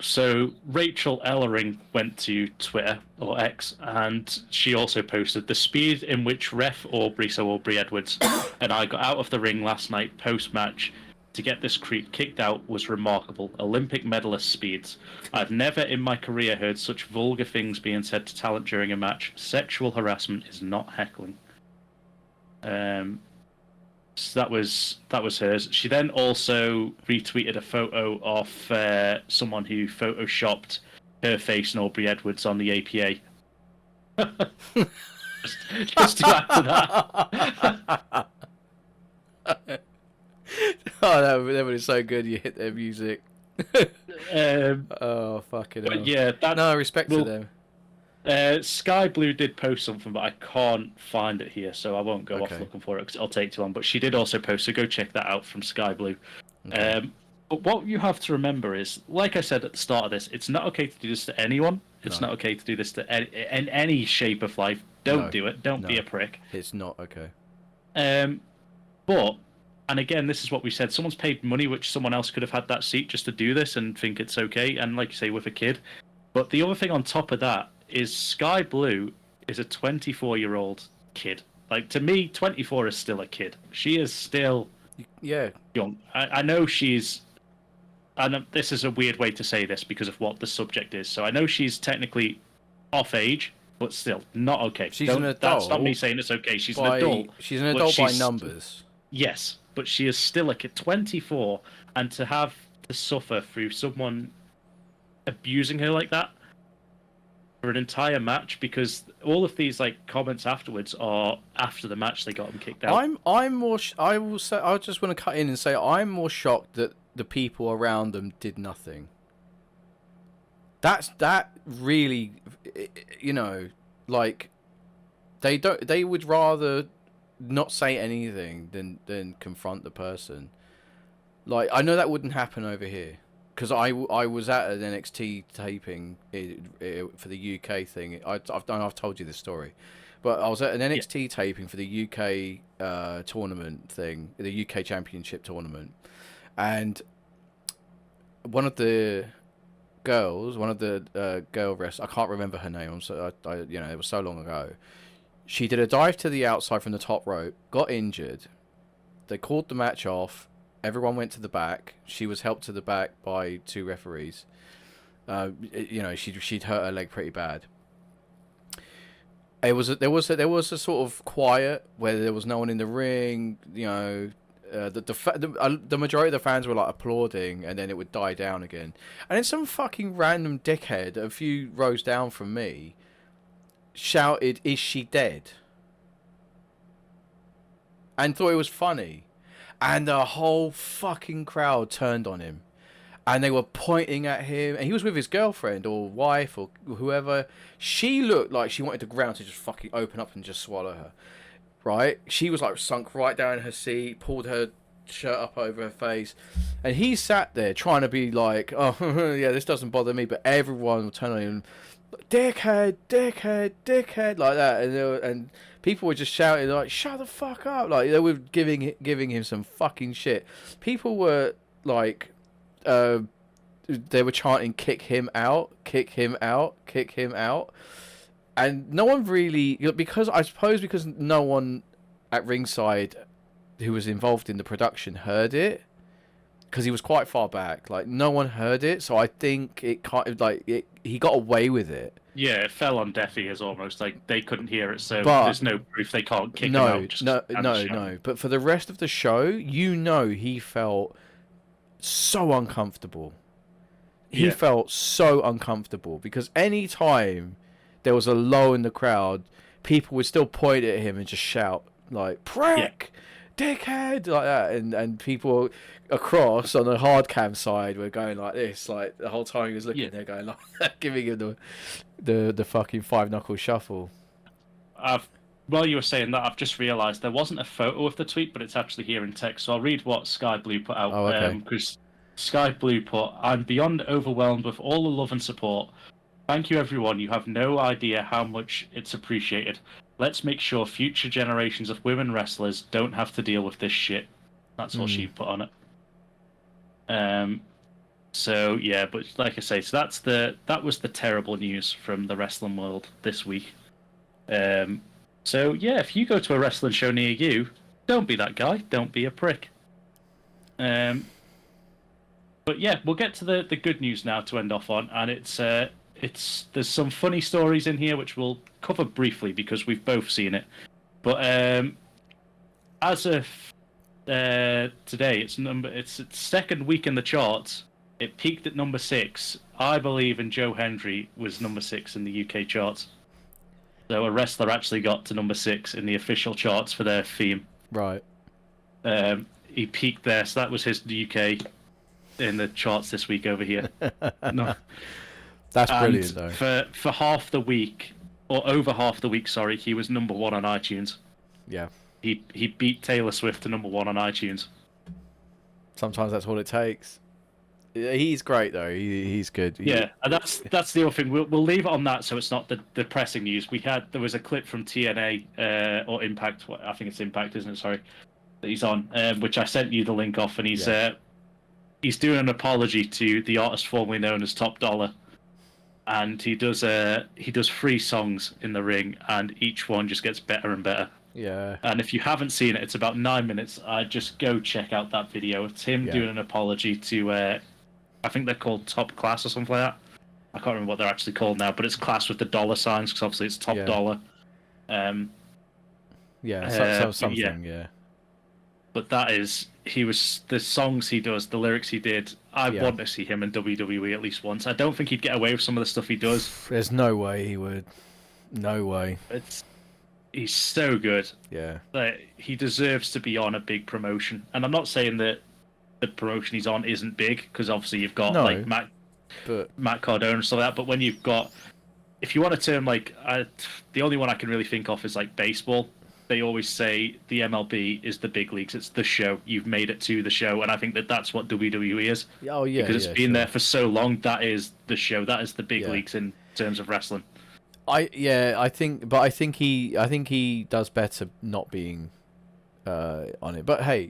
So Rachel Ellering went to Twitter or X, and she also posted the speed in which ref Aubrey, so Aubrey Edwards, and I got out of the ring last night post-match to get this creep kicked out was remarkable. Olympic medalist speeds. I've never in my career heard such vulgar things being said to talent during a match. Sexual harassment is not heckling. So that was hers. She then also retweeted a photo of someone who photoshopped her face and Aubrey Edwards on the APA. just to add to that. Oh, that was so good. You hit their music. Oh, fucking hell. Yeah, no respect to them. Sky Blue did post something, but I can't find it here, so I won't go off looking for it because it'll take too long. But she did also post, so go check that out from Sky Blue. Okay. But what you have to remember is, like I said at the start of this, it's not okay to do this to anyone. It's not okay to do this to in any shape of life. Don't do it. Don't be a prick. It's not okay. But, and again, this is what we said. Someone's paid money, which someone else could have had that seat just to do this and think it's okay. And like you say, with a kid. But the other thing on top of that is Sky Blue is a 24-year-old kid. Like, to me, 24 is still a kid. She is still young. I know she's... And this is a weird way to say this because of what the subject is. So I know she's technically off age, but still not okay. She's an adult. That's not me saying it's okay. She's an adult. She's an adult by numbers. Yes, but she is still a kid, 24, and to have to suffer through someone abusing her like that for an entire match, because all of these comments afterwards are after the match they got them kicked out. I'm more. I will say. I just want to cut in and say I'm more shocked that the people around them did nothing. That really, they would rather not say anything than confront the person. Like, I know that wouldn't happen over here. Because I was at an NXT taping for the UK thing. I've told you this story, but I was at an NXT taping for the UK tournament thing, the UK Championship tournament, and one of the girls, girl wrestlers, I can't remember her name. It was so long ago. She did a dive to the outside from the top rope, got injured. They called the match off. Everyone went to the back. She was helped to the back by 2 referees. She'd hurt her leg pretty bad. There was a sort of quiet where there was no one in the ring. The majority of the fans were applauding, and then it would die down again. And then some fucking random dickhead a few rows down from me shouted, "Is she dead?" and thought it was funny. And the whole fucking crowd turned on him. And they were pointing at him. And he was with his girlfriend or wife or whoever. She looked like she wanted the ground to just fucking open up and just swallow her. Right? She was sunk right down in her seat, pulled her shirt up over her face. And he sat there trying to be like, oh, yeah, this doesn't bother me. But everyone would turn on him. dickhead, dickhead, dickhead, like that, and people were just shouting like, "Shut the fuck up!" Like they were giving him some fucking shit. People were like, they were chanting, "Kick him out, kick him out, kick him out," and no one really, because I suppose because no one at ringside who was involved in the production heard it. Because he was quite far back, like no one heard it, so I think it kind of like he got away with it. Yeah, it fell on deaf ears almost. Like they couldn't hear it, so But there's no proof they can't kick him out. Just no. But for the rest of the show, he felt so uncomfortable. He felt so uncomfortable because any time there was a low in the crowd, people would still point at him and just shout like "prick." Dickhead, like that, and people across on the hard cam side were going like this, like the whole time he was looking there, going like giving him the fucking 5-knuckle shuffle. While you were saying that, I've just realised there wasn't a photo of the tweet, but it's actually here in text. So I'll read what Sky Blue put out. Oh, okay. Because Sky Blue put, "I'm beyond overwhelmed with all the love and support. Thank you, everyone. You have no idea how much it's appreciated. Let's make sure future generations of women wrestlers don't have to deal with this shit." That's what she put on it. So yeah, but like I say, so that was the terrible news from the wrestling world this week. So yeah, if you go to a wrestling show near you, don't be that guy. Don't be a prick. But yeah, we'll get to the good news now to end off on, and there's some funny stories in here which we'll cover briefly because we've both seen it. But as of today, it's its second week in the charts. It peaked at number 6. I believe, and Joe Hendry was number 6 in the UK charts. So a wrestler actually got to number 6 in the official charts for their theme. Right. He peaked there, so that was his UK in the charts this week over here. No. That's brilliant, though. For half the week, or over half the week, sorry, he was number 1 on iTunes. Yeah. He beat Taylor Swift to number 1 on iTunes. Sometimes that's all it takes. He's great though. He's good. Yeah, and that's the other thing. We'll leave it on that, so it's not the depressing news. There was a clip from TNA or Impact. I think it's Impact, isn't it? Sorry, that he's on, which I sent you the link off, and he's doing an apology to the artist formerly known as Top Dollar, and he does 3 songs in the ring, and each one just gets better and better. Yeah. And if you haven't seen it, it's about 9 minutes. Just go check out that video. It's him doing an apology to. I think they're called Top Class or something like that. I can't remember what they're actually called now, but it's class with the dollar signs because obviously it's Top Dollar. Something. Yeah. But the songs he does, the lyrics he did. I want to see him in WWE at least once. I don't think he'd get away with some of the stuff he does. There's no way he would. No way. He's so good. Yeah. He deserves to be on a big promotion, and I'm not saying that the promotion he's on isn't big, because obviously you've got Matt Cardona and stuff like that. But when you've got, if you want a term the only one I can really think of is like baseball. They always say the MLB is the big leagues. It's the show. You've made it to the show, and I think that's what WWE is. Oh yeah, because it's been there for so long. That is the show. That is the big leagues in terms of wrestling. I think he does better not being on it. But hey,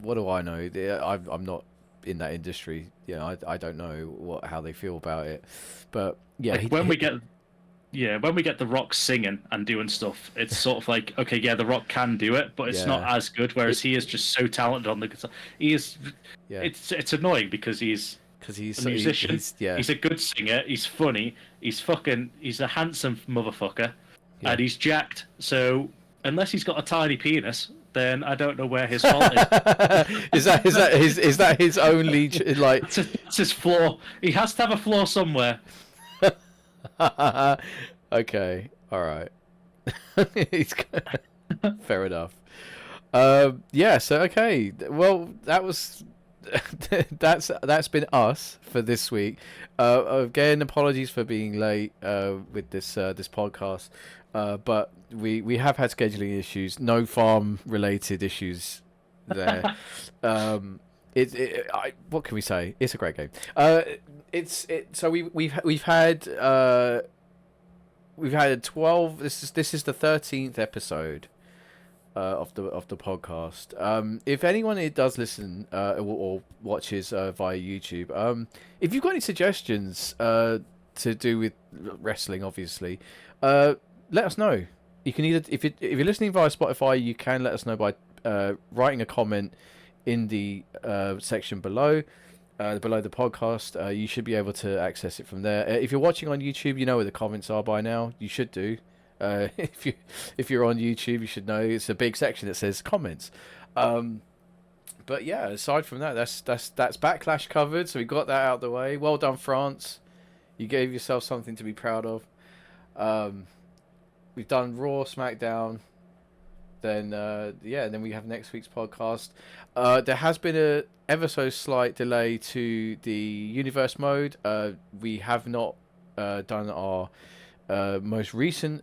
what do I know? I'm not in that industry. I don't know how they feel about it. But yeah, when we get The Rock singing and doing stuff, it's sort of like, okay, yeah, The Rock can do it, but it's not as good. Whereas he is just so talented on the guitar. He is. Yeah. It's annoying because he's a musician. He's a good singer. He's funny. He's a handsome motherfucker, and he's jacked. So unless he's got a tiny penis, then I don't know where his fault is. is that his only like? It's his flaw. He has to have a flaw somewhere. Okay, all right. Fair enough. So okay. Well, that was that's been us for this week. Again, apologies for being late with this podcast. But we have had scheduling issues, no farm related issues there. what can we say? It's a great game. So we've had 12. This is the 13th episode of the podcast. If anyone here does listen or watches via YouTube, if you've got any suggestions to do with wrestling, obviously, let us know. You can either if you're listening via Spotify, you can let us know by writing a comment in the section below the podcast. You should be able to access it from there. If you're watching on YouTube, you know where the comments are by now. You should do. If you're on YouTube, you should know it's a big section that says comments. But yeah, aside from that, that's Backlash covered. So we got that out of the way. Well done, France. You gave yourself something to be proud of. We've done Raw, SmackDown. Then and then we have next week's podcast. There has been a ever so slight delay to the Universe mode. We have not done our most recent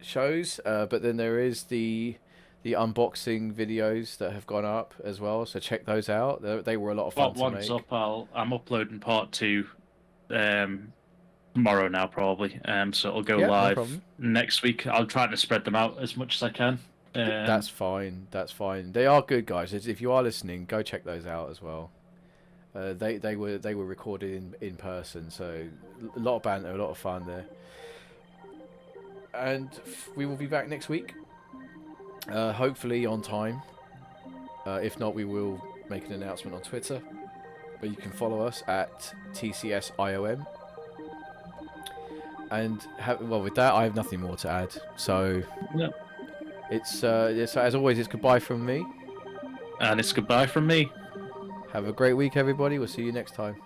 shows, but then there is the unboxing videos that have gone up as well, so check those out. They were a lot of fun to make. Once up, I'm uploading part 2 tomorrow now probably, so it'll go live next week. I'll try to spread them out as much as I can. That's fine. They are good, guys. If you are listening, go check those out as well. They were recorded in person, so a lot of banter, a lot of fun there. And we will be back next week, hopefully on time. If not, we will make an announcement on Twitter, but you can follow us at TCSIOM. And with that, I have nothing more to add. So it's as always, it's goodbye from me, and it's goodbye from me. Have a great week, everybody. We'll see you next time.